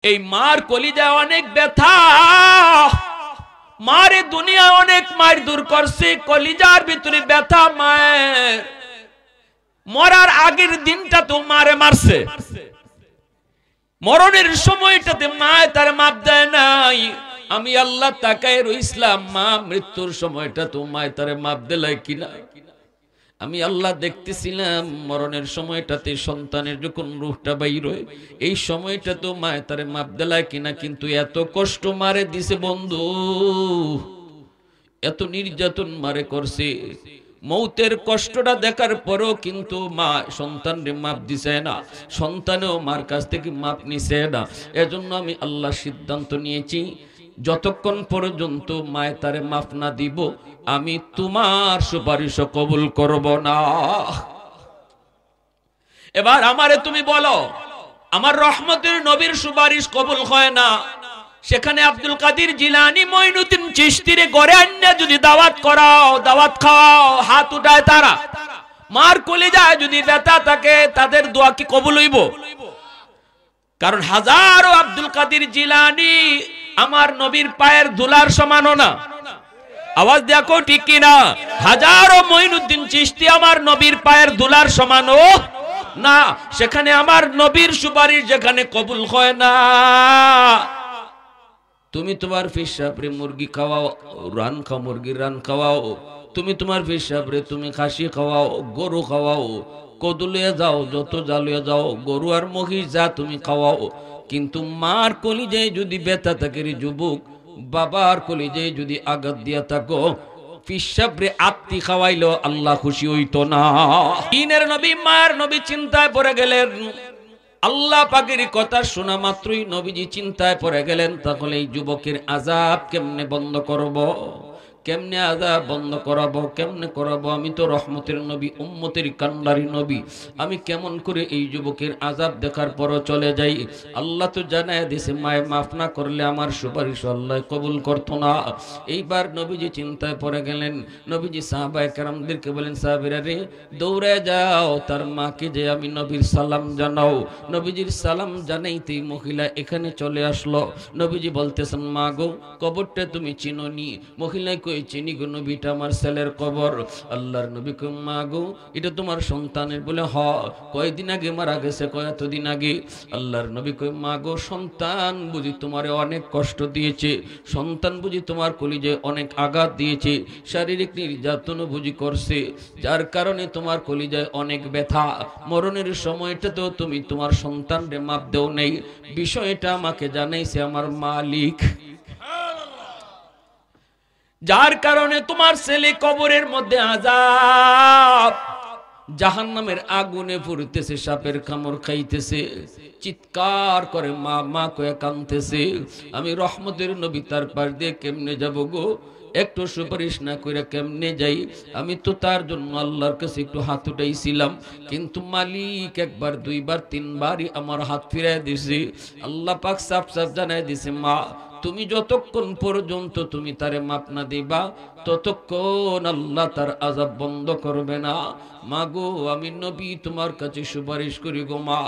এই মার কলিজায় অনেক ব্যথা, মারে দুনিয়া অনেক মার দূর করছে, কলিজার ভিতরে ব্যথা মায়ের। মরার আগের দিনটা তো মারে মারছে, মরণের সময়টাতে মায় তার মাপ দেয় নাই। আমি আল্লাহ তাকায় রইছিলাম, মা মৃত্যুর সময়টা তো মায় তারে মাপ দিলাই কিনা। আমি আল্লাহ দেখতেছিলাম মরণের সময়টাতে সন্তানের যখন রূহটা বাইর হয়, এই সময়টা তো মায় তারে মাপ দিলাই কিনা। কিন্তু এত কষ্ট মারে দিছে বন্ধু, এত নির্যাতন মারে করছে, মৌতের কষ্টটা দেখার পরও কিন্তু মা সন্তানরে মাপ দিছে না, সন্তানেও মার কাছ থেকে মাপ নিছে না। এজন্য আমি আল্লাহ সিদ্ধান্ত নিয়েছি, যতক্ষণ পর্যন্ত মায় তারে মাফ না দিব, আমি তোমার সুপারিশ কবুল করব না। এবার আমারে তুমি বলো, আমার রহমতের নবীর সুপারিশ কবুল হয় না, সেখানে আব্দুল কাদের জিলানী মঈনুদ্দিন চিশতিরে ঘরে আন্না যদি দাওয়াত করাও, দাওয়াত খাওয়াও, হাত উঠায় তারা, মার কলিজায় যদি ব্যথা থাকে, তাদের দোয়া কি কবুল হইব? কারণ হাজারো আব্দুল কাদের জিলানী আমার নবীর পায়ের ধুলার সমানও না। আওয়াজ দেখো ঠিক কিনা? হাজারো মঈনুদ্দিন চিশতি আমার নবীর পায়ের ধুলার সমানও না। সেখানে আমার নবীর সুপারিশ যেখানে কবুল হয় না, তুমি তোমার পেশাবরে মুরগি খাওয়াও, রান খাও, মুরগির রান খাওয়াও, তুমি তোমার পেশাবরে তুমি খাসি খাওয়াও, গরু খাওয়াও, কদুলে যাও, যত জালুয়ে যাও, গরু আর মহিষ যা তুমি খাওয়াও, কিন্তু মার কলিজায় যদি ব্যথা থাকে রে যুবক, বাবার কলিজায় যদি আঘাত দিয়া থাকো, পেশাবরে আত্মি খাওয়াইলো আল্লাহ খুশি হইতো না। দিনের নবী মায়ের নবী চিন্তায় পড়ে গেলেন। আল্লাহ পাকের কথা শোনা মাত্রই নবীজি চিন্তায় পড়ে গেলেন, তাহলে এই যুবকের আযাব কেমনে বন্ধ করব, কেমনে আযাব বন্ধ করাবো, কেমনে করাবো? আমি তো রহমতের নবী, উম্মতের কান্ডারি নবী, আমি কেমন করে এই যুবকের আযাব দেখার পরও চলে যাই? আল্লাহ তো জানায় দিয়েছে, মায় মাফ না করলে আমার সুপারিশ আল্লাহ কবুল করতো না। এইবার নবীজি চিন্তায় পড়ে গেলেন। নবীজি সাহাবায়ে কেরামদেরকে বলেন, সাহাবীরা রে, দৌড়ে যাও, তার মাকে যে আমি নবীর সালাম জানাও। নবীজির সালাম জানাইতেই মহিলা এখানে চলে আসলো। নবীজি বলতেছেন, মা গো, কবরটা তুমি চিনোনি? মহিলা কই, চিনি গো নবীটা আমার ছেলের কবর। আল্লাহর নবী কই, মা গো, এটা তোমার সন্তানের? বলে হ। কয়দিন আগে মারা গেছে? কয় এতদিন আগে। আল্লাহর নবী কই, মা গো, সন্তান বুঝি তোমারে অনেক কষ্ট দিয়েছে, সন্তান বুঝি তোমার কলিজায় অনেক আঘাত দিয়েছে, শারীরিক নির্যাতন বুঝি করছে, যার কারণে তোমার কলিজায় অনেক ব্যথা। মরণের সময়টাতেও তুমি তোমার সন্তানরে মাপ দেও নেই। বিষয়টা আমাকে জানাইছে আমার মালিক, যার কারণে তোমার ছেলে কবরের মধ্যে আযাব, জাহান্নামের আগুনে পুড়তেছে, সাপের কামড় খাইতেছে, চিৎকার করে মা মা কয়ে কাঁদতেছে। আমি রহমতের নবী তার পাশ দিয়ে কেমনে যাব গো? একটু সুপারিশ না করে কেমনে যাই? আমি তো তার জন্য আল্লাহর কাছে একটু হাত উঠাইছিলাম, কিন্তু মালিক একবার, দুইবার, তিনবারই আমার হাত ফিরাই দিছে। আল্লাহ পাক সাফ সাফ জানাই দিছে, মা তুমি যতক্ষণ পর্যন্ত তুমি তারে মাপ না দিবা, ততক্ষণ আল্লাহ তার আযাব বন্ধ করবে না। মা গো, আমি নবী তোমার কাছে সুপারিশ করি গো মা,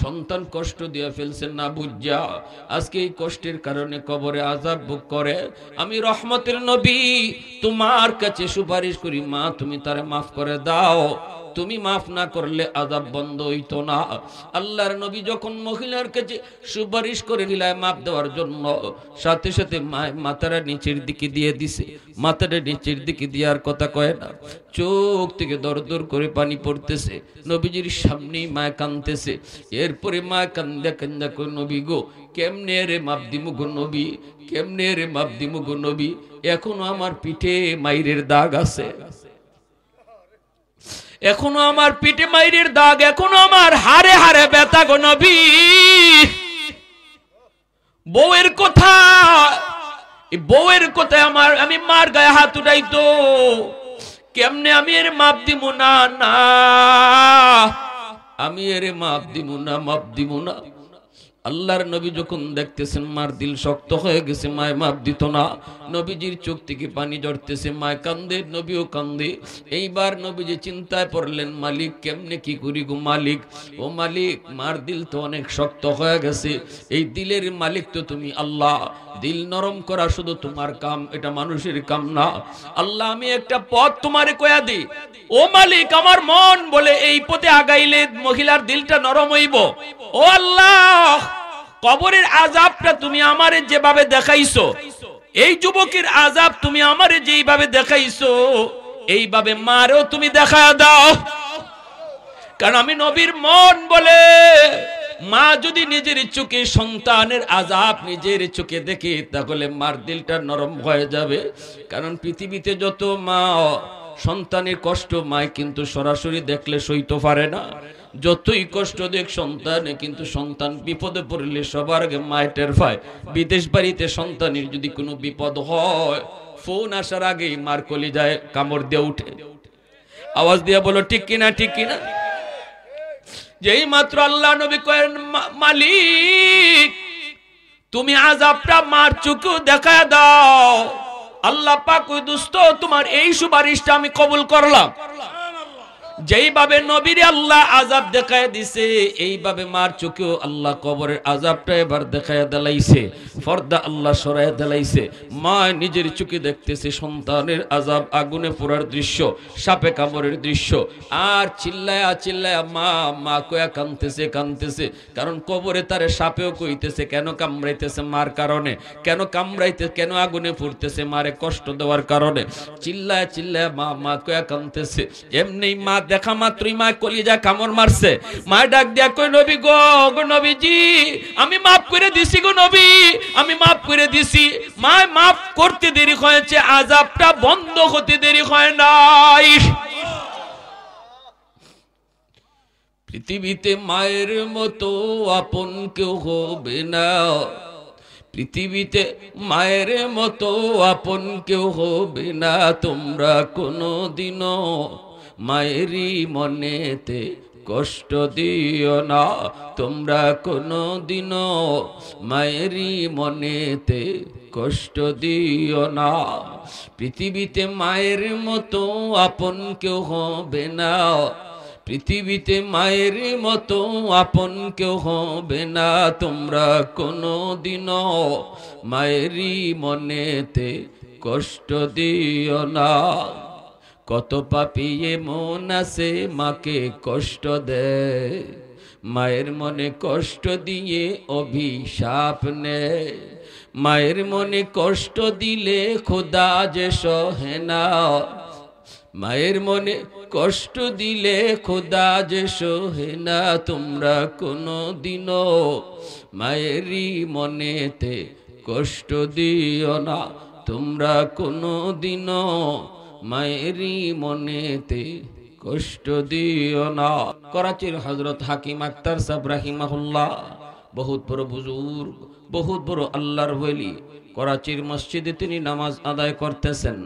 সন্তান কষ্ট দিয়ে ফেলছে না বুঝা, আজকে এই কষ্টের কারণে কবরে আযাব ভোগ করে। আমি রহমতের নবী তোমার কাছে সুপারিশ করি, মা তুমি তারে মাফ করে দাও, তুমি মাফ না করলে আযাব বন্ধ হইতো না। আল্লাহর নবী যখন মহিলার কাছে সুপারিশ করে দিলায় মাফ দেওয়ার জন্য, সাথে সাথে মাথাটা নিচের দিকে দিয়ে দিছে। মাথাটা নিচের দিকে দেওয়ার কথা কয় না, চোখ থেকে দর দর করে পানি পড়তেছে। নবীজির সামনেই মায় কাঁদতেছে। এরপরে মা কান্দা কান্দা কই, নবী গো, কেমনে রে মাপ দিমু গো নবী, কেমনে রে মাপ দিমু গো নবী? এখনো আমার পিঠে মাইরের দাগ আছে, এখনো আমার পিঠে মাইরের দাগ, এখনো আমার হাড়ে হাড়ে ব্যথা গো নবী। বউয়ের কথা, বউয়ের কথায় আমি মার গায়ে হাত উঠাইতো, কেমনে আমি এর মাপ দিব না? না, আমি এর মাপ দিব না, মাপ দিব না। আল্লাহর নবী যখন দেখতেছেন মার দিল শক্ত হয়ে গেছে, মায় মাপ দিত না, নবীজির চোখ থেকে পানি ঝরতেছে, মায় কান্দে, নবীও কান্দে। এইবার নবীজি চিন্তায় পড়লেন, মালিক কেমনে কি করি গো মালিক, ও মালিক মার দিল তো অনেক শক্ত হয়ে গেছে, এই দিলের মালিক তো তুমি আল্লাহ, দিল নরম করা শুধু তোমার কাম, এটা মানুষের কাম না। আল্লাহ আমি একটা পথ তোমারে কয়া দিই, ও মালিক আমার মন বলে এই পথে আগাইলে মহিলার দিলটা নরম হইব। ও আল্লাহ কবরের আযাবটা তুমি আমারে যেভাবে দেখাইছো, এই যুবকের আযাব তুমি আমারে যেইভাবে দেখাইছো, এইভাবে মারেও তুমি দেখায়া দাও। কারণ আমি নবীর মন বলে, মা যদি নিজের চোখে সন্তানের আযাব নিজের চোখে দেখে, তাহলে মার দিলটা নরম হয়ে যাবে। কারণ পৃথিবীতে যত মা সন্তানের কষ্ট, মায় কিন্তু সরাসরি দেখলে সইতে পারে না। যতই কষ্ট দেখ সন্তানে, কিন্তু সন্তান বিপদে পড়লে সবার আগে মায়ের টের পায়। বিদেশ বাড়িতে সন্তানের যদি কোনো বিপদ হয়, ফোন আসার আগেই মার কলিজায় কামড় দিয়ে উঠে। আওয়াজ দিয়ে বলো ঠিক কিনা, ঠিক কিনা? যেই মাত্র আল্লাহ নবী কয়েন, মালিক তুমি আযাবটা মার চোখে দেখায় দাও। আল্লাহ পাক ওই দুস্থ তোমার এই সুপারিশটা আমি কবুল করলাম। যেইভাবে নবীরে আল্লাহ আযাব দেখায় দিছে, এইভাবে মার চোখেও আল্লাহ কবরের আযাবটা এবার দেখায় দিলাইছে, পর্দা আল্লাহ সরায় দিলাইছে। মা নিজের চোখে দেখতেছে সন্তানের আযাব, আগুনে পোড়ার দৃশ্য, সাপে কামড়ের দৃশ্য, আর চিল্লায়া চিল্লায়া মা মা কয়া কাঁদতেছে কাঁদতেছে। কারণ কবরে তারে সাপেও কইতেছে কেন কামড়াইতেছে, মার কারণে। কেন কামড়াইতে, কেন আগুনে পুড়তেছে, মারে কষ্ট দেওয়ার কারণে। চিল্লায়া চিল্লায়া মা মা কয়া কাঁদতেছে। এমনি মা দেখা মাত্রই মা কলিজা কামড় মারছে। মা ডাক দিয়া কই, নবী গো, গো নবীজি আমি মাফ করে দিছি গো নবী, আমি মাফ করে দিছি। মা মাফ করতে দেরি হয়েছে, আযাবটা বন্ধ হতে দেরি হয় নাই। পৃথিবীতে মায়ের মতো আপন কেউ হবে না, পৃথিবীতে মায়ের মতো আপন কেউ হবে না। তোমরা কোনোদিনও মায়েরই মনেতে কষ্ট দিও না, তোমরা কোনোদিনও মায়েরই মনেতে কষ্ট দিও না। পৃথিবীতে মায়ের মতো আপন কেউ হবে না, পৃথিবীতে মায়ের মতো আপন কেউ হবে না। তোমরা কোনোদিনও মায়েরই মনেতে কষ্ট দিও না। কত পাপী এমন আছে মাকে কষ্ট দেয়, মায়ের মনে কষ্ট দিয়ে অভিশাপ নেয়। মায়ের মনে কষ্ট দিলে খোদা যে সহে না, মায়ের মনে কষ্ট দিলে খোদা যে সহে না। তোমরা কোনোদিনও মায়েরই মনেতে কষ্ট দিও না, তোমরা কোনোদিনও মায়েরই মনেতে কষ্ট দিও না। করাচির হযরত হাকিম আক্তার সাহেব রাহিমাহুল্লাহ বহুত বড় বুজুর্গ, বহুত বড় আল্লাহর ওলি। করাচির মসজিদে তিনি নামাজ আদায় করতেছেন।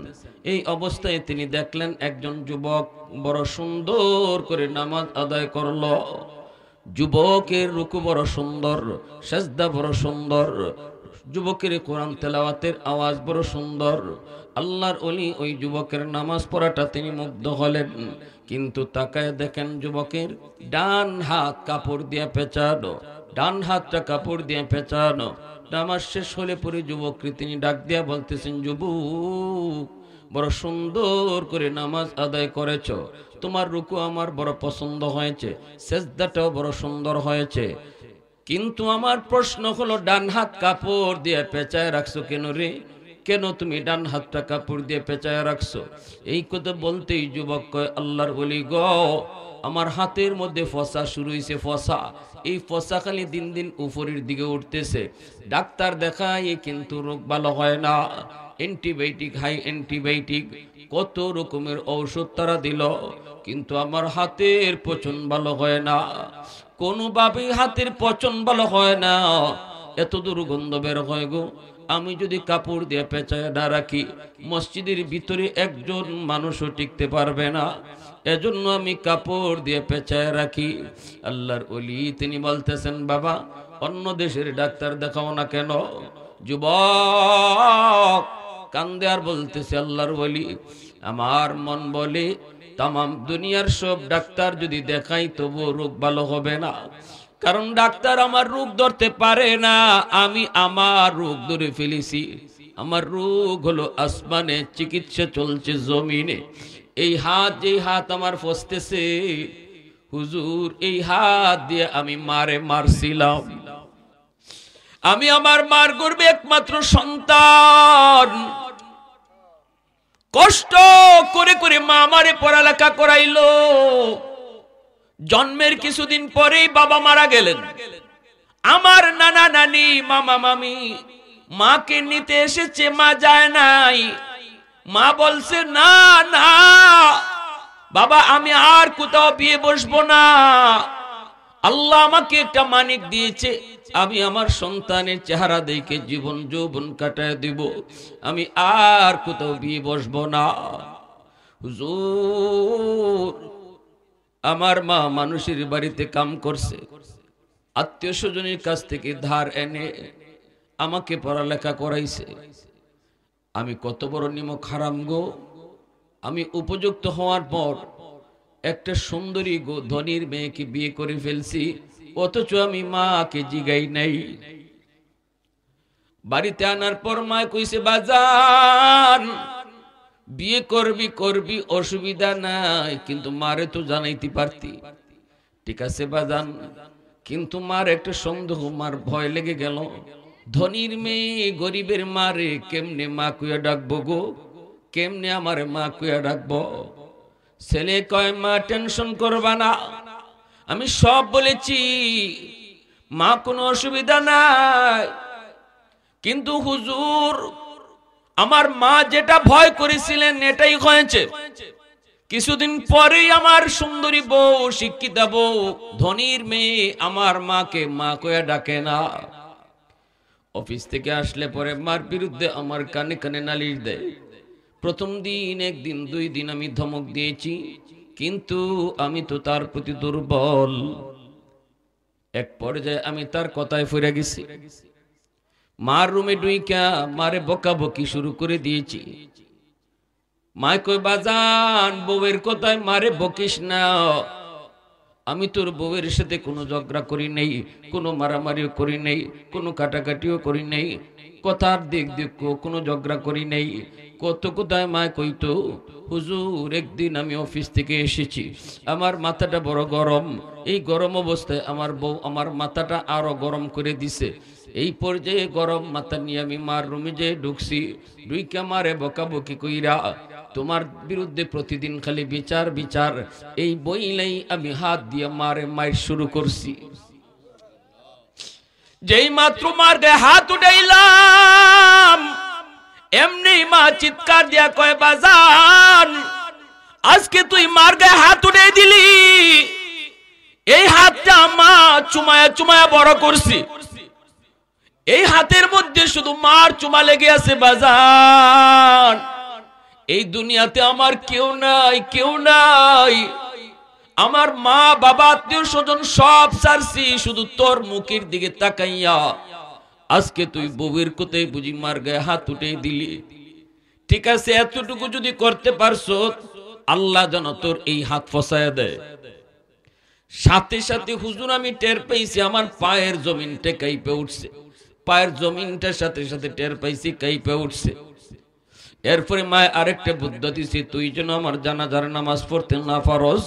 এই অবস্থায় তিনি দেখলেন একজন যুবক বড় সুন্দর করে নামাজ আদায় করলো। যুবকের রুকু বড় সুন্দর, সেজদা বড় সুন্দর, যুবকের কোরআন তেলাওয়াতের আওয়াজ বড় সুন্দর। আল্লাহর ওলি ওই যুবকের নামাজ পড়াটা তিনি মুগ্ধ হলেন। কিন্তু তাকায় দেখেন যুবকের ডান হাত কাপড় দিয়ে পেঁচানো, ডান হাতটা কাপড় দিয়ে পেঁচানো। নামাজ শেষ হলে পরে যুবককে তিনি ডাক দিয়া বলতেছেন, যুবক বড় সুন্দর করে নামাজ আদায় করেছ, তোমার রুকু আমার বড় পছন্দ হয়েছে, সেজদাটাও বড় সুন্দর হয়েছে, কিন্তু আমার প্রশ্ন হলো ডান হাত কাপড় দিয়ে পেঁচায় রাখছো কেন রে? কেন তুমি ডান হাতটা কাপড় দিয়ে পেঁচায় রাখছো? এই কথা বলতেই যুবক কয়, আল্লাহর ওলি গো, আমার হাতের মধ্যে ফসা শুরু হয়েছে, ফসা। এই ফসা খালি দিন দিন উপরের দিকে উঠতেছে। ডাক্তার দেখায় কিন্তু রোগ ভালো হয় না। অ্যান্টিবায়োটিক, হাই অ্যান্টিবায়োটিক, কত রকমের ঔষধ তারা দিল, কিন্তু আমার হাতের পচন ভালো হয় না। কোনোভাবেই হাতের পচন ভালো হয় না, এত দুর্গন্ধ বের হয় গো। আমি যদি কাপড় দিয়ে পেঁচায় না রাখি, মসজিদের ভিতরে একজন মানুষও টিকতে পারবে না, এজন্য আমি কাপড় দিয়ে পেঁচায় রাখি। আল্লাহর ওলি তিনি বলতেছেন, বাবা অন্য দেশের ডাক্তার দেখাও না কেন? যুবক কান্দে আর বলতেছে, আল্লাহর ওলি, আমার মন বলে তামাম দুনিয়ার সব ডাক্তার যদি দেখাই তবু রোগ ভালো হবে না, কারণ ডাক্তার আমার রোগ ধরতে পারে না, আমি আমার রোগ ধরে ফেলেছি। আমার রোগ হলো আসমানে, চিকিৎসা চলছে জমিনে। এই হাত, যেই হাত আমার ফসতেছে হুজুর, এই হাত দিয়ে আমি মারে মারছিলাম। আমি আমার মার গর্ভে একমাত্র সন্তান, কষ্ট করে করে মা আমারে পড়ালেখা করাইলো। জন্মের কিছুদিন পরেই বাবা মারা গেলেন। আমার নানা নানি মামা মামি মাকে নিতে এসেছে, মা যায় নাই। মা বলছে, না না বাবা, আমি আর কোথাও বিয়ে বসবো না। আল্লাহ আমাকে একটা মানিক দিয়েছে, আমি আমার সন্তানের চেহারা দেখে জীবন যৌবন কাটায় দিব, আমি আর কোথাও বিয়ে বসবো না। হুজুর, আমার মা মানুষের বাড়িতে কাম করছে, আত্মীয় স্বজনের কাছ থেকে ধার এনে আমাকে পড়ালেখা করাইছে। আমি কত বড় নিমক হারাম গো! আমি উপযুক্ত হওয়ার পর একটা সুন্দরী গো ধনীর মেয়েকে বিয়ে করে ফেলছি, অথচ আমি মাকে জিগাই নাই। বাড়িতে আনার পর মা কইছে, বাজান বিয়ে করবি করবি অসুবিধা নাই, কিন্তু মারে তো জানাইতে পারতি। ঠিক আছে বাজান, কিন্তু মার একটা সন্দেহ, মার ভয় লেগে গেল। ধনীর মেয়ে গরিবের মারে কেমনে মা কুয়া ডাকবো গো, কেমনে আমার মা কুয়া ডাকবো? ছেলে কয়, মা টেনশন করবা না, আমি সব বলেছি, মা কোনো অসুবিধা নাই। কিন্তু হুজুর, আমার মা যেটা ভয় করেছিলেন এটাই হয়েছে। কিছুদিন পরেই আমার সুন্দরী বউ, শিক্ষিতা বউ, ধনীর মেয়ে আমার মাকে মা কয়া ডাকে না। অফিস থেকে আসলে পরে মার বিরুদ্ধে আমার কানে কানে নালিশ দেয়। প্রথম দিন, একদিন, 2 দিন আমি ধমক দিয়েছি, কিন্তু আমি তো তার প্রতি দুর্বল। এক পর্যায়ে আমি তার কথায় ফিরে গেছি। মার রুমে ডুইকা মারে বকাবকি শুরু করে দিয়েছি। মা কই, বাজান বউয়ের কথায় মারে বকিস না, আমি তোর বউয়ের সাথে কোনো ঝগড়া করি নাই, কোনো মারামারিও করি নাই, কোনো কাটাকাটিও করি নাই, কথার দিক দিক কোনো ঝগড়া করি নাই। কত কোথায় মা কইতো, হুজুর একদিন আমি অফিস থেকে এসেছি, আমার মাথাটা বড় গরম, এই গরম অবস্থায় আমার বউ আমার মাথাটা আরো গরম করে দিছে। এই পর্যায়ে গরম মাথা নিয়ে আমি মার রুমে যেয়ে ঢুকছি, ঢুইকা মারে বকাবকি কইরা, তোমার বিরুদ্ধে প্রতিদিন খালি বিচার বিচার, এই বইলাই আমি হাত দিয়ে মারে মাইর শুরু করছি। যেই মাত্র মার গায়ে হাত উঠাইলাম, এমনি মা চিৎকার দিয়া কয়, বাজান আজকে তুই মার গায়ে হাত উঠাই দিলি, এই হাতটা মা চুমায়া চুমায়া বড় করছি, এই হাতের মধ্যে শুধু মার চুমা লেগে আছে। বাজান এই দুনিয়াতে আমার কেউ নাই, কেউ নাই, আমার মা বাবা আত্মীয় স্বজন সব ছাড়ছি, শুধু তোর মুখের দিকে তাকাইয়া আজকে তুই বউয়ের কোথায় বুঝি মার গায়ে হাত উঠে দিলি। ঠিক আছে, এতটুকু যদি করতে পারছো, আল্লাহ যেন তোর এই হাত ফসায়া দেয়। সাথে সাথে হুজুর আমি টের পেয়েছি আমার পায়ের জমিনটা কাইপে উঠছে, পায়ের জমিনটার সাথে সাথে টের পাইছি কাইপে উঠছে। এরপরে মায় আরেকটা বুদ্ধি দিছে, তুই যেন আমার জানাজার নামাজ পড়তে না পারস,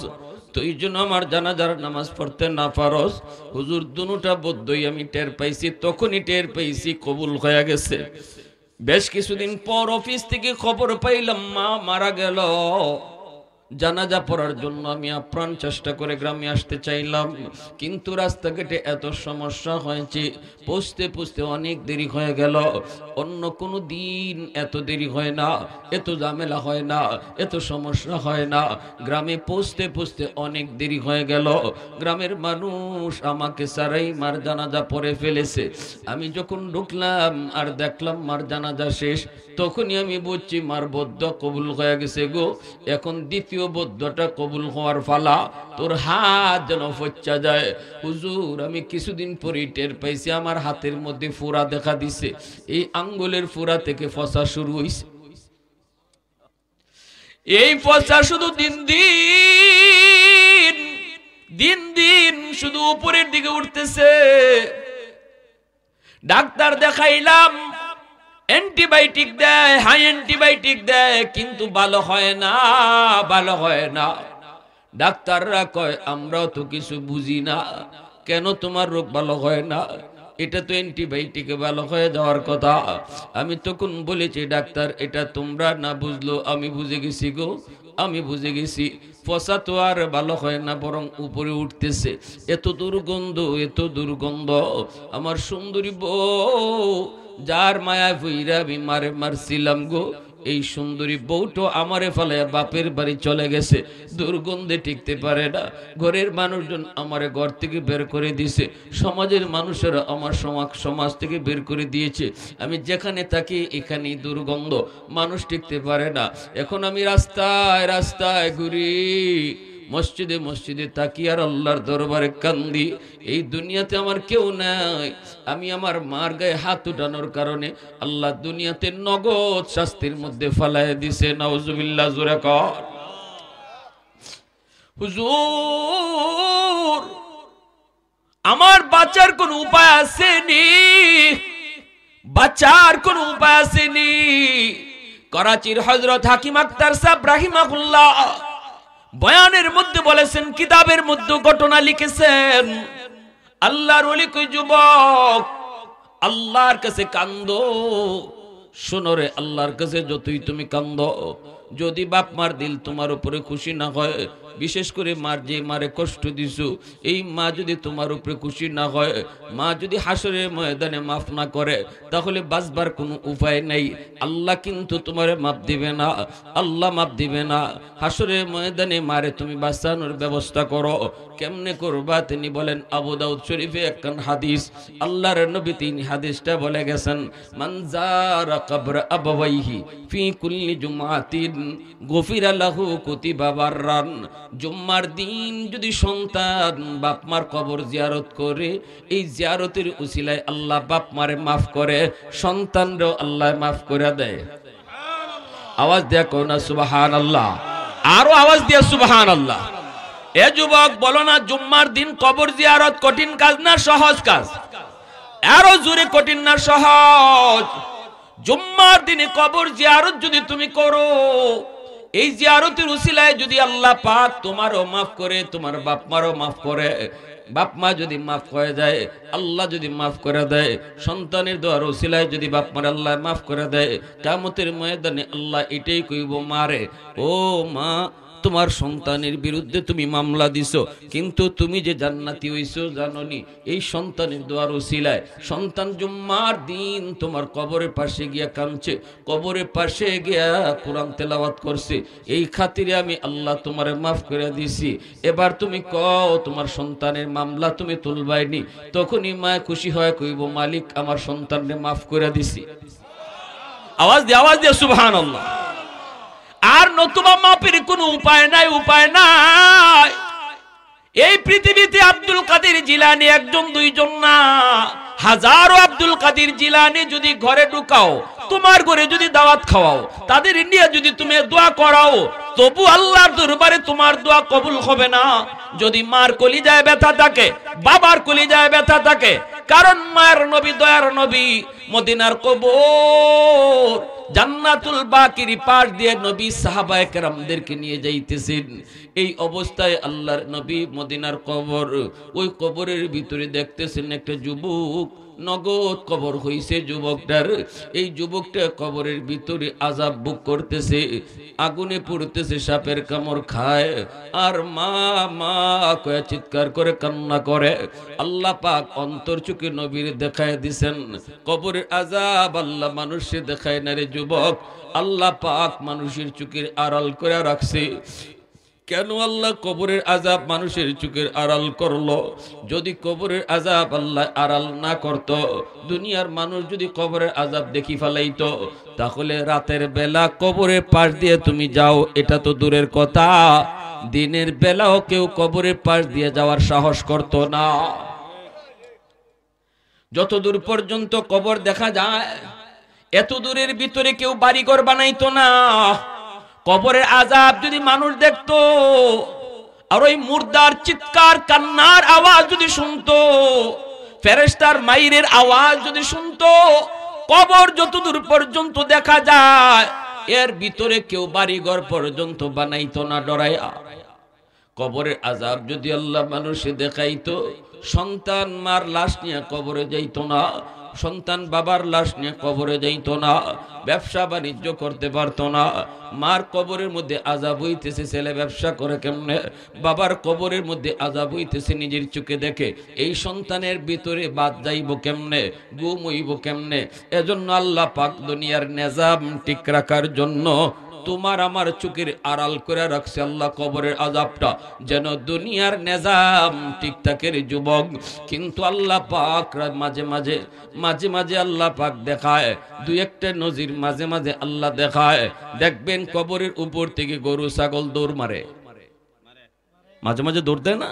তুই যেন আমার জানাজার নামাজ পড়তে না পারস। হুজুর দুটা বুদ্ধি আমি টের পাইছি, তখনই টের পাইছি কবুল হয়ে গেছে। বেশ কিছুদিন পর অফিস থেকে খবর পাইলাম মা মারা গেল। জানাজা পড়ার জন্য আমি আপ্রাণ চেষ্টা করে গ্রামে আসতে চাইলাম, কিন্তু রাস্তাঘাটে এত সমস্যা হয়েছে, পৌঁছতে পৌঁছতে অনেক দেরি হয়ে গেল। অন্য কোনো দিন এত দেরি হয় না, এত ঝামেলা হয় না, এত সমস্যা হয় না। গ্রামে পৌঁছতে পৌঁছতে অনেক দেরি হয়ে গেল। গ্রামের মানুষ আমাকে সারাই মার জানাজা পড়ে ফেলেছে। আমি যখন ঢুকলাম আর দেখলাম মার জানাজা শেষ, তখনই আমি বুঝছি মার বদ্ধ কবুল হয়ে গেছে গো। এখন দ্বিতীয় দ্বিতীয় বদ্ধটা কবুল হওয়ার ফালা, তোর হাত যেন ফচ্চা যায়। হুজুর আমি কিছুদিন পরে টের পাইছি আমার হাতের মধ্যে ফোড়া দেখা দিছে, এই আঙ্গুলের ফোড়া থেকে ফসা শুরু হইছে। এই ফসা শুধু দিন দিন দিন দিন শুধু উপরের দিকে উঠতেছে। ডাক্তার দেখাইলাম, অ্যান্টিবায়োটিক দেয়, হাই অ্যান্টিবায়োটিক দেয়, কিন্তু ভালো হয় না, ভালো হয় না। ডাক্তাররা কয় আমরাও তো কিছু বুঝি না, কেন তোমার রোগ ভালো হয় না? এটা তো অ্যান্টিবায়োটিকে ভালো হয়ে যাওয়ার কথা। আমি তখন বলেছি ডাক্তার এটা তোমরা না বুঝলো আমি বুঝে গেছি গো, আমি বুঝে গেছি। ফসা তো আর ভালো হয় না, বরং উপরে উঠতেছে। এত দুর্গন্ধ, এত দুর্গন্ধ। আমার সুন্দরী বউ যার মায়া ভইরা আমি মারছিলাম গো, এই সুন্দরী বউটো আমারে ফেলে বাপের বাড়ি চলে গেছে, দুর্গন্ধে টিকতে পারে না। ঘরের মানুষজন আমারে ঘর থেকে বের করে দিয়েছে, সমাজের মানুষেরা আমার সমাজ থেকে বের করে দিয়েছে। আমি যেখানে থাকি এখানেই দুর্গন্ধ, মানুষ টিকতে পারে না। এখন আমি রাস্তায় রাস্তায় ঘুরি, মসজিদে মসজিদে তাকি আর আল্লাহর দরবারে কান্দি। এই দুনিয়াতে আমার কেউ নাই। আমি আমার মার গায়ে হাত উঠানোর কারণে আল্লাহ দুনিয়াতে নগদ শাস্তির মধ্যে ফালায় দিছে। নাউজুবিল্লাহ, জোরে কর। হুজুর আমার বাঁচার কোন উপায় আসেনি, বাঁচার কোন উপায় আসেনি। করাচির হযরত হাকিম আখতার সাহেব রাহিমাহুল্লাহ বয়ানের মধ্যে বলেছেন, কিতাবের মধ্যে ঘটনা লিখেছেন, আল্লাহর ওলি কই যুবক আল্লাহর কাছে কান্দো। শোনো রে, আল্লাহর কাছে যতই তুমি কান্দো, যদি বাপ মার দিল তোমার উপরে খুশি না হয়, বিশেষ করে মার যে মারে কষ্ট দিছো, এই মা যদি তোমার উপরে খুশি না হয়, মা যদি হাসরের ময়দানে মাফ না করে, তাহলে বাঁচবার কোনো উপায় নেই। আল্লাহ কিন্তু তোমারে মাফ দিবে না, আল্লাহ মাফ দিবে না। হাসরের ময়দানে মারে তুমি বাঁচানোর ব্যবস্থা করো। কেমনে করবা? তিনি বলেন, আবু দাউদ শরীফে একখান হাদিস, আল্লাহর নবী তিনি হাদিসটা বলে গেছেন, মান যারা কবর আবাওয়াইহি ফি কুল্লি জুমআতিন গফিরা লাহু কুতিবা বাররান। জুম্মার দিন যদি সন্তান বাপ মার কবর জিয়ারত করে, এই জিয়ারতের উসিলায় আল্লাহ বাপ মারে মাফ করে, সন্তানরাও আল্লাহ মাফ করে দেয়। আওয়াজ দিয়া কও না সুবহানাল্লাহ, আরো আওয়াজ দিয়া সুবহানাল্লাহ। এ যুবক বলো না, জুম্মার দিন কবর জিয়ারত কঠিন কাজ না সহজ কাজ? আরো জোরে, কঠিন না সহজ? জুম্মার দিনে কবর জিয়ারত যদি তুমি করো, এই জিয়ারতের উসিলায় যদি আল্লাহ পাক তোমারও মাফ করে, তোমার বাপ মারও মাফ করে, বাপ মা যদি মাফ হয়ে যায়, আল্লাহ যদি মাফ করে দেয়, সন্তানের দোয়ার উসিলায় যদি বাপ মার আল্লাহ মাফ করে দেয়, কিয়ামতের ময়দানে আল্লাহ এটাই কইব, মারে ও মা তোমার সন্তানের বিরুদ্ধে তুমি মামলা দিছো, কিন্তু তুমি যে জান্নাতি হইছো জানোনি? এই সন্তানের দোয়ার উসিলায় সন্তান জুম্মার দিন তোমার কবরের পাশে গিয়া কাঁদছে, কবরের পাশে গিয়া কোরআন তেলাওয়াত করছে, এই খাতিরে আমি আল্লাহ তোমারে মাফ করে দিছি। এবার তুমি কও তোমার সন্তানের মামলা তুমি তুলবাইনি? তখনই মা খুশি হয়, কইব মালিক আমার সন্তানকে মাফ করে দিছি। আওয়াজ দিয়ে সুবহানাল্লাহ। আর নতুবা মাপের কোনো উপায় নাই, উপায় নাই। এই পৃথিবীতে আব্দুল কাদের জিলানী একজন দুইজন না, হাজারো আব্দুল কাদের জিলানী যদি ঘরে ঢুকাও, তোমার ঘরে যদি দাওয়াত খাওয়াও, তাদের নিয়ে যদি তুমি দোয়া করাও, তবু আল্লাহর দরবারে তোমার দোয়া কবুল হবে না। যদি মার কলিজায় ব্যথা থাকে, বাবার কলিজায় ব্যথা থাকে, কারণ মায়ের নবী দয়ার নবী মদিনার কবর জান্নাতুল বাকির পাশ দিয়ে নবী সাহাবায়ে কেরামদেরকে নিয়ে যাইতেছেন। এই অবস্থায় আল্লাহর নবী মদিনার কবর, ওই কবরের ভিতরে দেখতেছেন একটা যুবক, নগদ কবর হইছে যুবকটার। এই যুবকটা কবরের ভিতরে আযাব ভোগ করতেছে, আগুনে পুড়তেছে, সাপের কামড় খায়, আর মা মা কয়ে চিৎকার করে কান্না করে। আল্লাহ পাক অন্তর চোখে নবীর দেখায় দিছেন কবরের আযাব আল্লাহ মানুষে দেখায় না রে যুবক, আল্লাহ পাক মানুষের চোখের আড়াল করে রাখছে। কেন আল্লাহ কবরের আযাব মানুষের চোখের আড়াল করলো? যদি কবরের আযাব আল্লাহ আড়াল না করত, দুনিয়ার মানুষ যদি কবরের আযাব দেখি ফেলাইতো, তাহলে রাতের বেলা কবরের পাশ দিয়ে তুমি যাও, এটা তো দূরের কথা, দিনের বেলাও কেউ কবরের পাশ দিয়ে যাওয়ার সাহস করত না। যত দূর পর্যন্ত কবর দেখা যায়, এত দূরের ভিতরে কেউ বাড়িঘর বানাইতো না। কবরের আযাব যদি মানুষ দেখতো, আর ওই মুর্দার চিৎকার কান্নার আওয়াজ যদি শুনতো, ফেরেশতার মাইরের আওয়াজ যদি শুনতো, কবর যত দূর পর্যন্ত দেখা যায়, এর ভিতরে কেউ বাড়িঘর পর্যন্ত বানাইতো না ডরাইয়া। কবরের আযাব যদি আল্লাহ মানুষে দেখাইতো, সন্তান মার লাশ নিয়ে কবরে যাইতো না, সন্তান বাবার লাশ নিয়ে কবরে যাইতো না, ব্যবসা বাণিজ্য করতে পারতো না। মার কবরের মধ্যে আযাব হইতেছে, ছেলে ব্যবসা করে কেমনে, বাবার কবরের মধ্যে আযাব হইতেছে নিজের চোখে দেখে, এই সন্তানের ভিতরে বাদ যাইব কেমনে, গুম হইব কেমনে। এজন্য আল্লাহ পাক দুনিয়ার নিজাম ঠিক রাখার জন্য তোমার আমার চোখের আড়াল করে রাখছে আল্লাহ কবরের আযাবটা, যেন দুনিয়ার নিজাম ঠিক থাকে রে যুবক। কিন্তু আল্লাহ পাক মাঝে মাঝে আল্লাহ পাক দেখায়, দুই একটা নজির মাঝে মাঝে আল্লাহ দেখায়। দেখবেন কবরের উপর থেকে গরু ছাগল দৌড় মারে, মাঝে মাঝে দৌড় দেয় না,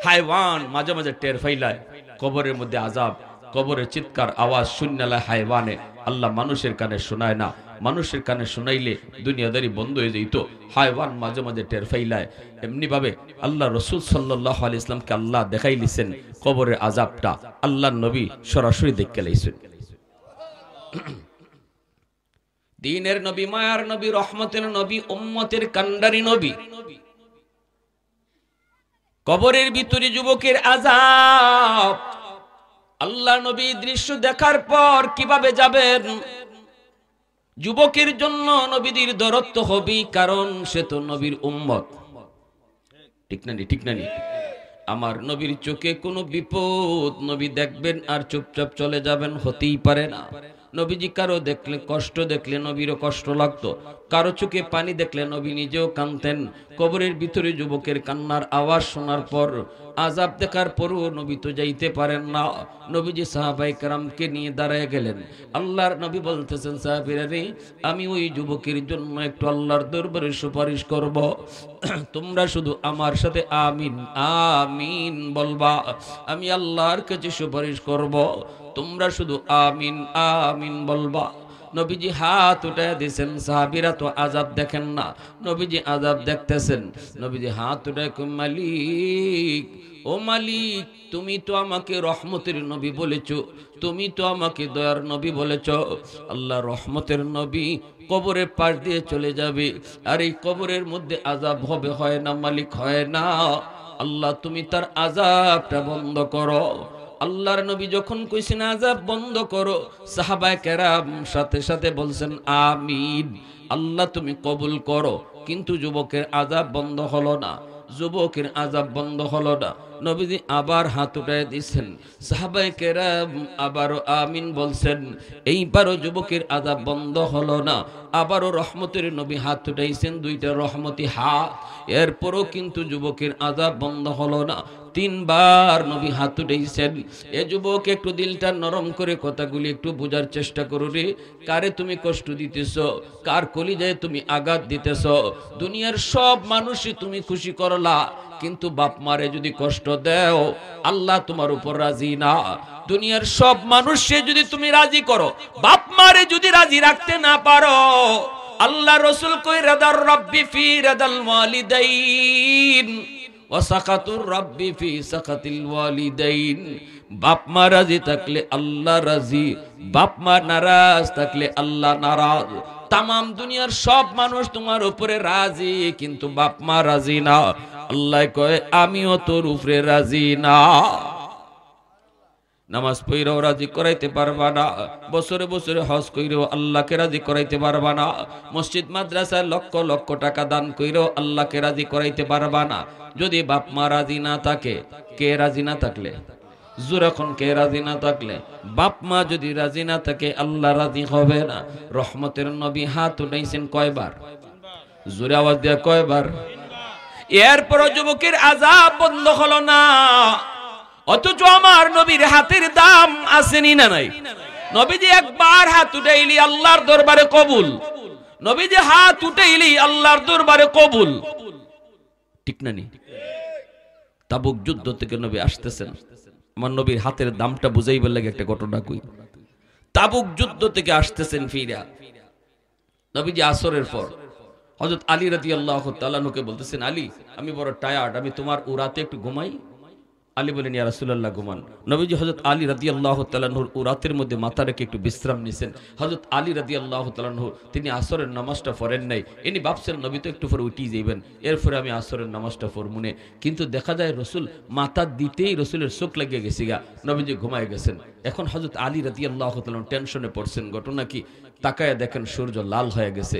হাইওয়ান মাঝে মাঝে টের ফাইলায় কবরের মধ্যে আযাব, কবরের চিৎকার আওয়াজ শুননালে হাইওয়ানে, আল্লাহ মানুষের কানে শোনায় না। মানুষের কানে শোনাইলে দুনিয়াদারি বন্ধ হয়ে যেত, হাইওয়ান মাঝে মাঝে টের ফাইলায়। এমনি ভাবে আল্লাহ রাসূল সাল্লাল্লাহু আলাইহি ইসলামকে আল্লাহ দেখাইলিছেন কবরের আযাবটা, আল্লাহ নবী সরাসরি দেখে লাইছেন। দ্বীনের নবী, মায়ার নবী, রহমতের নবী, উম্মতের কান্ডারি নবী, কবরের ভিতরে যুবকের আযাব, আল্লাহ নবী দৃশ্য দেখার পর কিভাবে যাবেন? যুবকের জন্য নবীদের দরদ হবে, কারণ সে তো নবীর উম্মত। ঠিক না? ঠিক না? আমার নবীর চোখে কোনো বিপদ নবী দেখবেন আর চুপচাপ চলে যাবেন, হতেই পারে না। নবীজি কারো দেখলে কষ্ট দেখলে নবীরও কষ্ট লাগতো, কারো চোখে পানি দেখলে নবী নিজেও কাঁদতেন। কবরের ভিতরে যুবকের কান্নার আওয়াজ শোনার পর, আযাব দেখার পরও নবী তো যাইতে পারেন না। নবীজি সাহাবায়ে কেরামকে নিয়ে দাঁড়ায় গেলেন। আল্লাহর নবী বলতেছেন, সাহাবীরা রে, আমি ওই যুবকের জন্য একটু আল্লাহর দরবারে সুপারিশ করব, তোমরা শুধু আমার সাথে আমিন আমিন বলবা। আমি আল্লাহর কাছে সুপারিশ করব, তোমরা শুধু আমিন আমিন বলবা। নবীজি হাত উঠায় দিয়েছেন, সাহাবীরা তো আযাব দেখেন না, নবীজি আযাব দেখতেছেন। নবীজি হাত উঠায় কই, মালিক, ও মালিক, তুমি তো আমাকে রহমতের নবী বলেছো, তুমি তো আমাকে দয়ার নবী বলেছো। আল্লাহ রহমতের নবী কবরের পাশ দিয়ে চলে যাবে, আর এই কবরের মধ্যে আযাব হবে, হয় না মালিক? হয় না। আল্লাহ তুমি তার আযাবটা বন্ধ করো। আল্লাহর নবী যখন কইছেন আযাব বন্ধ করো, সাহাবায়ে কেরাম সাথে সাথে বলছেন আমিন, আল্লাহ তুমি কবুল করো। কিন্তু যুবকের আযাব বন্ধ হলো না, যুবকের আযাব বন্ধ হলো না। নবীজি আবার হাত উঠায় দিয়েছেন, সাহাবায়ে কেরাম আবারও আমিন বলছেন, এইবারও যুবকের আযাব বন্ধ হলো না। আবারও রহমতের নবী হাত উঠাইছেন, দুইটা রহমতি হাত, এরপরও কিন্তু যুবকের আযাব বন্ধ হলো না। তিনবার নবী হাত উঠাইছেন। এ যুবক, একটু দিলটা নরম করে কথাগুলি একটু বোঝার চেষ্টা করো রে। কারে তুমি কষ্ট দিতেছ, কার কলিজায় তুমি আঘাত দিতেছ? দুনিয়ার সব মানুষই তুমি খুশি করলা, কিন্তু বাপ মারে যদি কষ্ট দেও, আল্লাহ তোমার উপর রাজি না। দুনিয়ার সব মানুষকে যদি তুমি রাজি করো, বাপ মারে যদি রাজি রাখতে না পারো, আল্লাহ রাসূল কই, রাদার রাব্বি ফি রাদাল ওয়ালিদাইন ওয়া সাকাতুর রাব্বি ফি সাকাতিল ওয়ালিদাইন। বাপ মা রাজি থাকলে আল্লাহ রাজি, বাপ মা নারাজ থাকলে আল্লাহ নারাজ। তামাম দুনিয়ার সব মানুষ তোমার উপরে রাজি, কিন্তু বাপ মা রাজি না। আল্লাহ কয়, আমিও তোর উপরে রাজি না। নামাজ পড়েও রাজি করাইতে পারবা না, বছরে বছরে হজ কইরেও আল্লাহকে রাজি করাইতে পারবা না, মসজিদ মাদ্রাসায় লক্ষ লক্ষ টাকা দান কইরেও আল্লাহকে রাজি করাইতে পারবা না। যদি বাপ মা রাজি না থাকে, কে রাজি না থাকলে? যখন কে রাজি না থাকলে, বাপ মা যদি রাজি না থাকে, আল্লাহ রাজি হবে না। রহমতের নবী হাত উঠাইছেন কয়বার? জোরে আওয়াজ দেয়া কয়বার? এরপর যুবকের আযাব বন্ধ হলো না, অথচ আমার নবীর হাতের দাম আসেনি না নাই? নবীজি একবার হাত উঠাইলি আল্লাহর দরবারে কবুল, নবীজি হাত উঠাইলি আল্লাহর দরবারে কবুল, ঠিক না নি? তাবুক যুদ্ধ থেকে নবী আসতেছেন, আমার নবীর হাতের দামটা বুঝাইবার লাগে একটা ঘটনা কই। তাবুক যুদ্ধ থেকে আসতেছেন ফিরা, নবীজি আসরের পর হযরত আলী রাদিয়াল্লাহু তাআলা আনহুকে বলতেছেন, আলী আমি বড় টায়ার্ড, আমি তোমার উরাতে একটু ঘুমাই। আলী বলেন, ইয়া রাসূলুল্লাহ ঘুমান। নবীজি হযরত আলী রাদিয়াল্লাহু তাআলা আনহুর উরাতের মধ্যে মাথা রেখে একটু বিশ্রাম নিছেন। হযরত আলী রাদিয়াল্লাহু তাআলা আনহু তিনি আসরের নামাজটা পড়েন নাই, ইনি ভাবছেন নবী তো একটু পরে উঠেই যাইবেন, এরপরে আমি আসরের নামাজটা পড়মুনে। কিন্তু দেখা যায় রসুল মাথা দিতেই রসুলের চোখ লাগিয়ে গেছে গা, নবীজি ঘুমায় গেছেন। এখন হযরত আলী রাদিয়াল্লাহু তাআলা টেনশনে পড়ছেন, ঘটনা কি? তাকায় দেখেন সূর্য লাল হয়ে গেছে,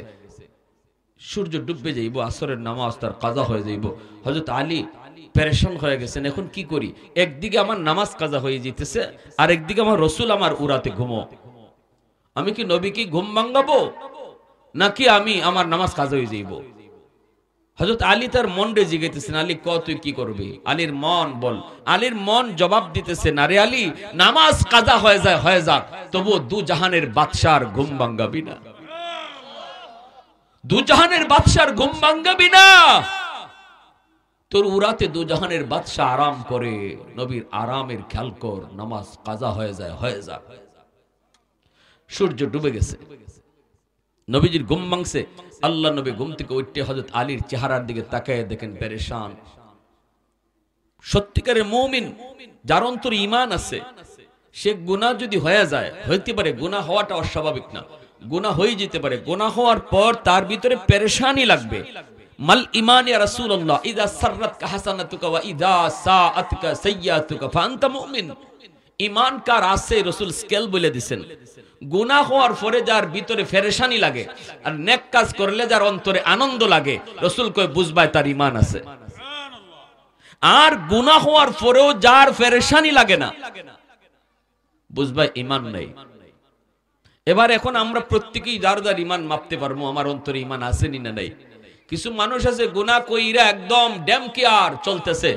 সূর্য ডুববে যাইব, আসরের নামাজ তার কাজা হয়ে যাইব। হযরত আলী পেরেশান হয়ে গেছেন, এখন কি করি? একদিকে আমার নামাজ কাজা হয়ে যেতেছে, আর একদিকে আমার রসুল আমার উরাতে ঘুমো, আমি কি নবী কি ঘুম ভাঙাবো নাকি আমি আমার নামাজ কাজা হয়ে যাইব? হযরত আলী তার মন রে জিগাইতেছেন, আলী ক তুই কি করবি? আলীর মন বল, আলীর মন জবাব দিতেছে, না রে আলী, নামাজ কাজা হয়ে যায় হয়ে যাক, তবু দু জাহানের বাদশার ঘুম ভাঙাবি না, দু জাহানের বাদশার ঘুম ভাঙাবি না। তোর উরাতে দু জাহানের বাদশা আরাম করে, নবীর আরামের খেয়াল কর, নামাজ কাজা হয়ে যায় হয়ে যাক। সূর্য ডুবে গেছে, নবীজির ঘুম ভাঙছে। আল্লাহ নবী ঘুম থেকে উঠতে হযরত আলীর চেহারার দিকে তাকায় দেখেন পেরেশান। সত্যিকারের মুমিন, যার অন্তরে ঈমান আছে, সে গুনাহ যদি হয়ে যায়, হইতে পারে গুনাহ হওয়াটা অস্বাভাবিক না, গুনাহ হয়ে যেতে পারে, গুনাহ হওয়ার পর তার ভিতরে পেরেশানি লাগবে। মাল ঈমান ইয়া রাসূলুল্লাহ, ইযা সাররাতকা হাসানাতুকা ওয়া ইযা সাআতকা সাইয়্যাতুকা ফাআনতা মুমিন। ঈমান কার আছে রাসূল স্কেল বলে দিবেন। গুনাহ হওয়ার পরে যার ভিতরে পেরেশানি লাগে আর নেক কাজ করলে যার অন্তরে আনন্দ লাগে, রাসূল কয় বুঝবাই তার ঈমান আছে। আর গুনাহ হওয়ার পরেও যার পেরেশানি লাগে না, বুঝবাই ঈমান নাই। এবার এখন আমরা প্রত্যেকেই যার যার ঈমান মাপতে পারবো, আমার অন্তরে ঈমান আছে না নাই। কিছু মানুষ আছে গুনাহ কইরা একদম ড্যাম কেয়ার চলতেছে,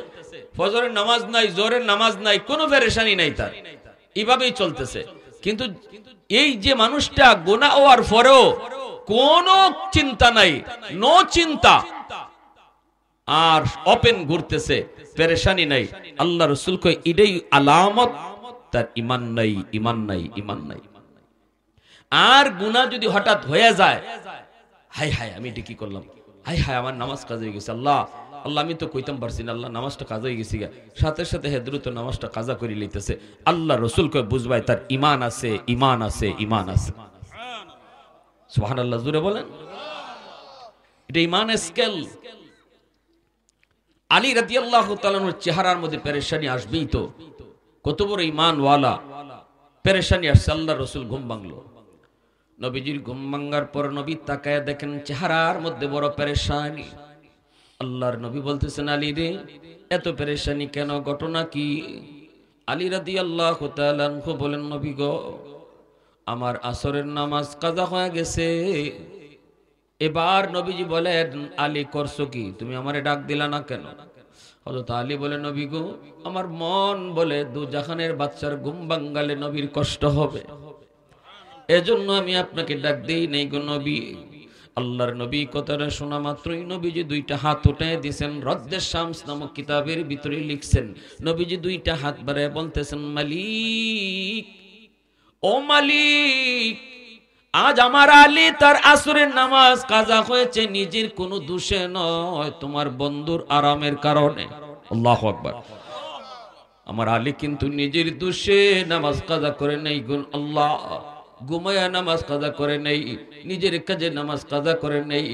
ফজরের নামাজ নাই, জোহরের নামাজ নাই, কোনো পেরেশানি নাই তার, এইভাবেই চলতেছে। কিন্তু এই যে মানুষটা গুনাহ হওয়ার পরেও কোনো চিন্তা নাই, নো চিন্তা, আর ওপেন ঘুরতেছে, পেরেশানি নাই, আল্লাহ রাসূল কয় এটাই আলামত তার ঈমান নাই, ঈমান নাই, ঈমান নাই। আর গুনাহ যদি হঠাৎ হয়ে যায়, হাই হাই আমি এটা কি করলাম, হাই হাই আমার নামাজ কাজা হয়ে গেছে, আল্লাহ আল্লাহ আমি তো কইতাম পারছি না, আল্লাহ নামাজটা কাজা হয়ে গেছে, সাথে সাথে দ্রুত নামাজটা কাজা করে লইতেছে। আল্লাহ রাসূল কয় বুঝবাই তার ঈমান আছে, ঈমান আছে, ঈমান আছে। সুবহানাল্লাহ, জোরে বলেন। এটা ঈমানের স্কেল। আলী রাদিয়াল্লাহু তাআলার চেহারার মধ্যে পেরেশানি আসবেই তো, কত বড় ঈমান ওয়ালা, পেরেশানি আসছে। আল্লাহ রাসূল ঘুম ভাঙলো, নবীজির ঘুম ভাঙার পর নবী তাকায় দেখেন চেহারার মধ্যে বড় পেরেশানি। আল্লাহর নবী বলতেছেন, আলী রে এত পেরেশানি কেন, ঘটনা কি? আলী রাদিয়াল্লাহু তাআলা আনহু বলেন, নবী গো আমার আসরের নামাজ কাজা হয়ে গেছে। এবার নবীজি বলেন, আলী করছো কি, তুমি আমারে ডাক দিলা না কেন? হযরত আলী বলে, নবী গো আমার মন বলে দু জাহানের বাচ্চার ঘুম ভাঙালে নবীর কষ্ট হবে, এজন্য আমি আপনাকে ডাক দেই নাই গো নবী। আল্লাহর নবী কথাটা শোনা মাত্রই নবীজি দুইটা হাত উঠায় দিয়েছেন। রদ্দের শামস নামক কিতাবের ভিতরে লিখছেন, নবীজি দুইটা হাত বাড়ায় বলতেছেন, মালিক, ও মালিক, আজ আমার আলী তার আসরের নামাজ কাজা হয়েছে নিজের কোনো দোষে নয়, তোমার বন্ধুর আরামের কারণে। আল্লাহু আকবার। আমার আলী কিন্তু নিজের দোষে নামাজ কাজা করে নাই গুণ, আল্লাহ ঘুমায়া নামাজ কাজা করে নেই, নিজের কাজে নামাজ কাজা করে নেই,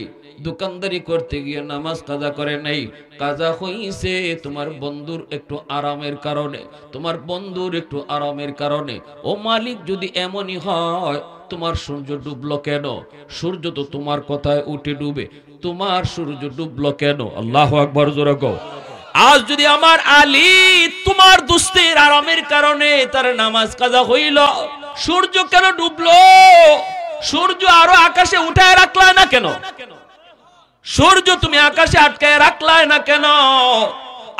দোকানদারি করতে গিয়ে নামাজ কাজা করে নেই, কাজা হইছে তোমার বন্ধুর একটু আরামের কারণে, তোমার বন্ধুর একটু আরামের কারণে। ও মালিক, যদি এমনই হয় তোমার সূর্য ডুবলো কেন? সূর্য তো তোমার কথায় উঠে ডুবে, তোমার সূর্য ডুবলো কেন? আল্লাহু আকবার, জোরে কও। আজ যদি আমার আলী তোমার দুস্তের আরামের কারণে তার নামাজ কাজা হইল, সূর্য কেন ডুবলো? সূর্য আরো আকাশে উঠায় রাখলা না কেন? সূর্য তুমি আকাশে আটকায় রাখলাই না কেন?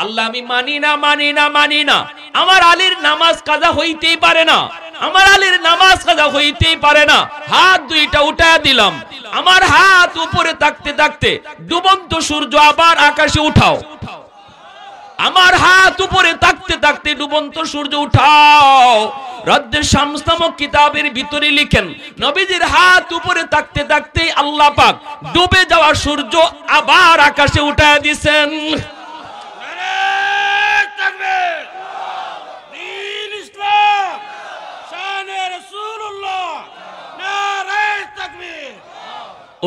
আল্লাহ আমি মানি না, মানি না, মানি না। আমার আলীর নামাজ কাজা হইতেই পারে না, আমার আলীর নামাজ কাজা হইতেই পারে না। হাত দুইটা উঠায় দিলাম, আমার হাত উপরে থাকতে থাকতে ডুবন্ত সূর্য আবার আকাশে উঠাও। আমার হাত উপরে থাকতে থাকতে ডুবন্ত সূর্য উঠাও। রদ্দে শামস নামক কিতাবের ভিতরে লিখেন, নবীজির হাত উপরে থাকতে থাকতে আল্লাহ পাক ডুবে যাওয়া সূর্য আবার আকাশে উঠায় দিয়েছেন।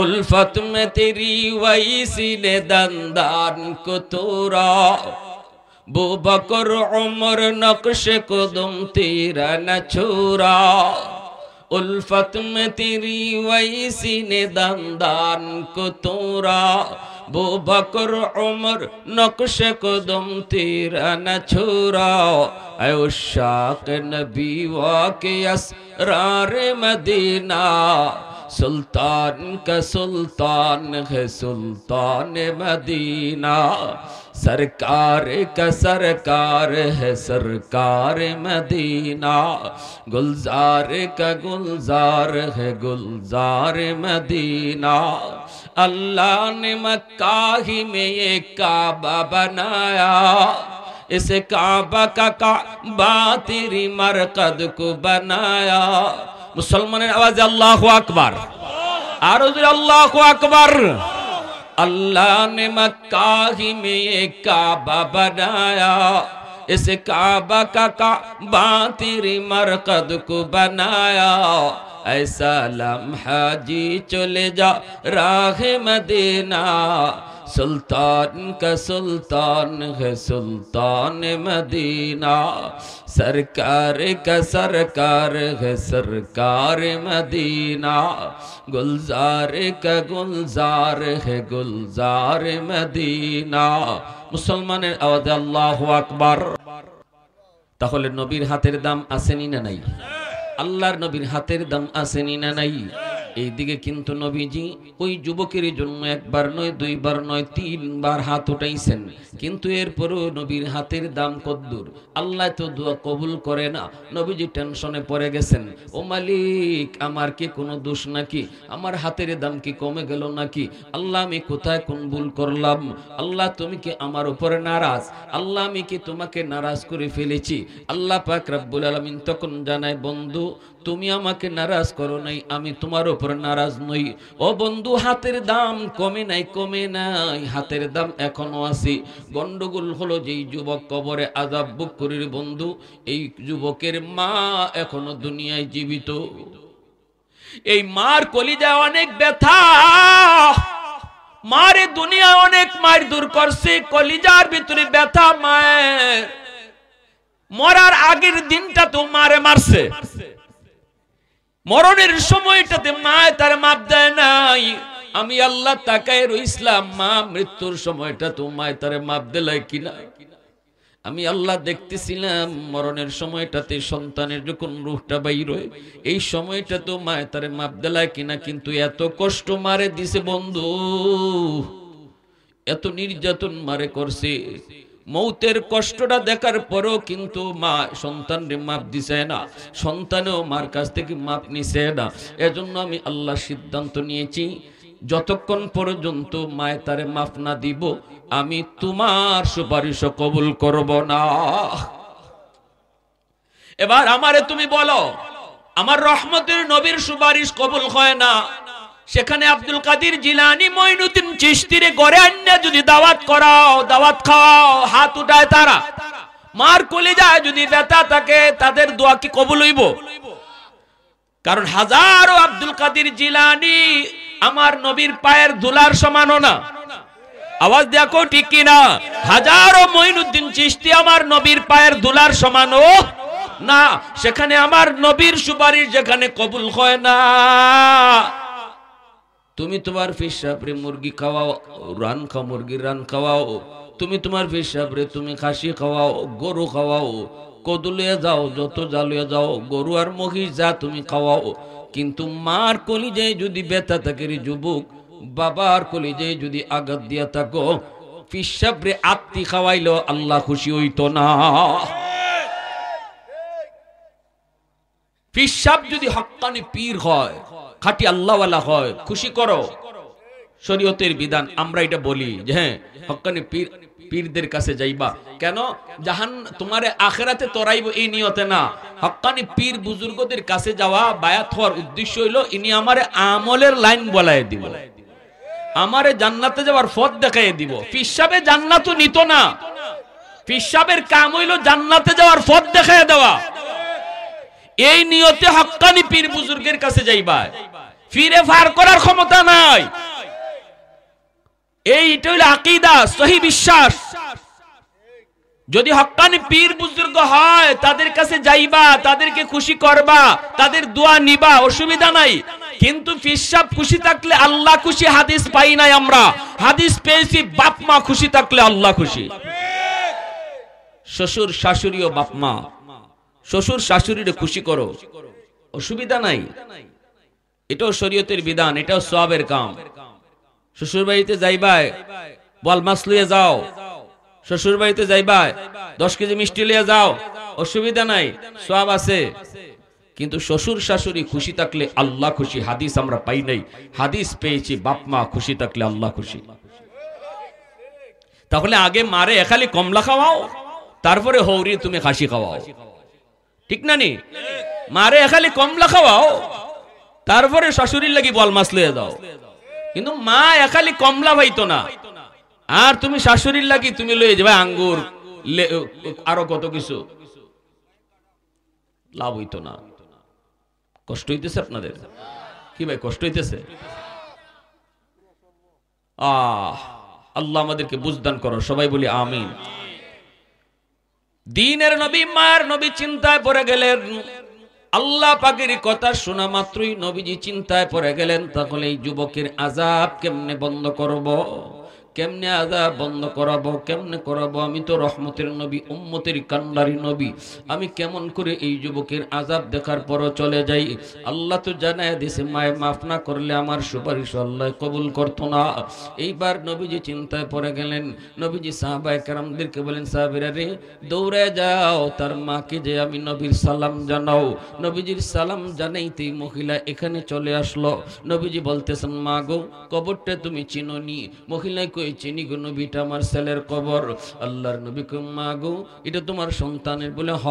उल्फत में तेरी वैसी ने दंदान को तोरा, बू बकर उमर नक्श कदम तेरा न छोरा। उल्फत में तेरी वैसी ने दंदान को तोरा, बू बकर उमर नक्श कदम तेरा न छोरा। ऐ उशाक नबी वाके असरार मदीना, सुल्तान का सुल्तान है सुल्तान मदीना। सरकार का सरकार है सरकार मदीना, गुलजार का गुलजार है गुलजार मदीना। अल्लाह ने मक्का ही में ये काबा बनाया, इस काबा का काबा तेरी मरकद को बनाया। मुसलमानेर आवाज़े अल्लाहु अकबर, आरो जोरे अल्लाहु अकबर। अल्लाह ने मक्का ही में ये काबा बनाया, इस काबा का काबा तेरी मरकद को बनाया। ऐसा लम्हा जी चले जा राह मदीना, सुल्तान का सुल्तान है सुल्तान मदीना। सरकार का सरकार है सरकार मदीना, गुलजार का गुलजार है गुलजार मदीना। मुसलमानेर आवाज़े अल्लाहु अकबर। তাহলে নবীর হাতের দাম আসেনি না নাই? আল্লাহর নবীর হাতের দাম আসেনি না নাই? এইদিকে কিন্তু নবীজি ওই যুবকের জন্য একবার নয়, দুইবার নয়, তিনবার হাত উঠাইছেন। কিন্তু এরপরও নবীর হাতের দাম কদ্দুর? আল্লাহ তো দোয়া কবুল করে না। নবীজি টেনশনে পড়ে গেছেন, ও মালিক আমার কি কোনো দোষ নাকি? আমার হাতের দাম কি কমে গেল নাকি? আল্লাহ আমি কোথায় কোন ভুল করলাম? আল্লাহ তুমি কি আমার উপরে নারাজ? আল্লাহ আমি কি তোমাকে নারাজ করে ফেলেছি? আল্লাহ পাক রব্বুল আলামিন তখন জানায়, বন্ধু তুমি আমাকে নারাজ করো নাই, আমি তোমার উপর নারাজ নই। ও বন্ধু হাতের দাম কমে নাই, কমে নাই, হাতের দাম এখনো আছে। গন্ডগোল হলো যেই যুবক কবরে আযাব ভোগ করে বন্ধু, এই যুবকের মা এখনো দুনিয়ায় জীবিত। এই মার কলিজায় অনেক ব্যথা, মারে দুনিয়া অনেক মার দূর করছে, কলিজার ভিতরে ব্যথা মায়ের। মরার আগের দিনটা তো মারে মারছে, মরণের সময়টাতে মা তার মাপ দেয় নাই। আমি আল্লাহ তাকায় রইছিলাম, মা মৃত্যুর সময়টা তো মা তার মাপ দিলাই কিনা। আমি আল্লাহ দেখতেছিলাম মরণের সময়টাতে সন্তানের যখন রূহটা বাইর হয়, এই সময়টা তো মা তার মাপ দিলাই কিনা। কিন্তু এত কষ্ট মারে দিছে বন্ধু, এত নির্যাতন মারে করছে। মৌতের কষ্টটা দেখার পরও কিন্তু মা সন্তানরে মাপ দিছে না, সন্তানেও মার কাছ থেকে মাপ নিছে না। এজন্য আমি আল্লাহ সিদ্ধান্ত নিয়েছি, যতক্ষণ পর্যন্ত মায়ে তারে মাফ না দিব আমি তোমার সুপারিশ কবুল করব না। এবার আমারে তুমি বলো, আমার রহমতের নবীর সুপারিশ কবুল হয় না, সেখানে আব্দুল কাদের জিলানী মঈনুদ্দিন চিশতিরে ঘরে আন্না যদি দাওয়াত করাও, দাওয়াত খাওয়াও, হাত উঠায় তারা, মার কলিজায় যদি ব্যথা থাকে তাদের দোয়া কি কবুল হইব? কারণ হাজারো আব্দুল কাদের জিলানী আমার নবীর পায়ের ধুলার সমানও না। আওয়াজ দেখো ঠিক কিনা? হাজারো মঈনুদ্দিন চিশতি আমার নবীর পায়ের ধুলার সমানও না। সেখানে আমার নবীর সুপারিশ যেখানে কবুল হয় না, তুমি তোমার পেশাবরে মুরগি খাওয়াও, রান খাও, মুরগির রান খাওয়াও, তুমি তোমার পেশাবরে তুমি খাসি খাওয়াও, গরু খাওয়াও, কদুলিয়া যাও, যত জালিয়া যাও, গরু আর মহিষ যা তুমি খাওয়াও, কিন্তু মার কলিজায় যদি ব্যথা থাকে রে যুবক, বাবার কলিজে যদি আঘাত দিয়া থাকো, পিসাবরে আত্মি খাওয়াইলো আল্লাহ খুশি হইতো না। পিসাব যদি হক্কানি পীর হয়, খাঁটি আল্লাহওয়ালা হয়, খুশি করো। শরীয়তের বিধান আমরা এটা বলি যে হ্যাঁ হক্কানি পীরদের কাছে যাইবা। কেন? জাহান তোমারে আখিরাতে তরাইব এই নিয়তে না। হক্কানি পীর বুজুর্গদের কাছে যাওয়া বায়াত হওয়ার উদ্দেশ্য হইল ইনি আমারে আমলের লাইন বলায় দিব, আমারে জান্নাতে যাওয়ার পথ দেখাইয়ে দিব। পিসাবে জান্নাতও নিত না, পিসাবের কাম হইল জান্নাতে যাওয়ার পথ দেখাইয়ে দেওয়া। এই নিয়তে হক্কানি পীর বুজুর্গের কাছে যাইবা। ফিরে ফার করার ক্ষমতা নাই। এইটা হইল আকীদা, সহি বিশ্বাস। যদি হক্কানি পীর বুজুর্গ হয় তাদের কাছে যাইবা, তাদেরকে খুশি করবা, তাদের দোয়া নিবা, অসুবিধা নাই। কিন্তু পিসাব খুশি থাকলে আল্লাহ খুশি হাদিস পাই নাই আমরা। হাদিস পেয়েছি বাপ মা খুশি থাকলে আল্লাহ খুশি। শ্বশুর শাশুড়ি ও বাপ মা, শ্বশুর শাশুড়িরে খুশি করো, অসুবিধা নাই। এটাও শরীয়তের বিধান, এটাও সওয়াবের কাম। শ্বশুর বাড়িতে যাইবাই, বল মাছ লইয়া যাও। শ্বশুর বাড়িতে যাইবাই, 10 কেজি মিষ্টি লইয়া যাও, অসুবিধা নাই, সওয়াব আছে। কিন্তু শ্বশুর শাশুড়ি খুশি থাকলে আল্লাহ খুশি হাদিস আমরা পাই নাই। হাদিস পেয়েছি বাপ মা খুশি থাকলে আল্লাহ খুশি। তাহলে আগে মারে এখালি কমলা খাওয়াও, তারপরে হৌরি তুমি খাসি খাওয়াও, ঠিক না নি? মারে এখালি কমলা খাওয়াও, তারপরে শাশুড়ির লাগি বল মাছ লইয়া যাও। কিন্তু মা এখালি কমলা পাইতো না, আর তুমি শাশুড়ির লাগি তুমি লইয়ে যাবে আঙ্গুর আরো কত কিছু, লাভ হইতো না। কষ্ট হইতেছে আপনাদের কি ভাই? কষ্ট হইতেছে? আল্লাহ আমাদেরকে বুঝদান করো, সবাই বলি আমিন। দ্বীনের নবী মায়ের নবী চিন্তায় পড়ে গেলেন। আল্লাহ পাকের কথা শোনা মাত্রই নবীজি চিন্তায় পড়ে গেলেন, তাহলে এই যুবকের আযাব কেমনে বন্ধ করব, কেমনে আযাব বন্ধ করাবো, কেমনে করাবো? আমি তো রহমতের নবী, উম্মতের কান্ডারি নবী, আমি কেমন করে এই যুবকের আযাব দেখার পরও চলে যাই? আল্লাহ তো জানায় দিয়েছে মায় মাফ না করলে আমার সুপারিশ আল্লাহ কবুল করতো না। এইবার নবীজি চিন্তায় পড়ে গেলেন। নবীজি সাহাবায়ে কেরামদেরকে বলেন, সাহাবীরা রে দৌড়ে যাও, তার মাকে যে আমি নবীর সালাম জানাও। নবীজির সালাম জানাইতেই মহিলা এখানে চলে আসলো। নবীজি বলতেছেন, মা গো কবরটা তুমি চিনোনি? মহিলা কই চিনি গো নবীটা আমার ছেলের কবর। আল্লাহর নবী কই, মা গো এটা তোমার সন্তানের? বলে হ।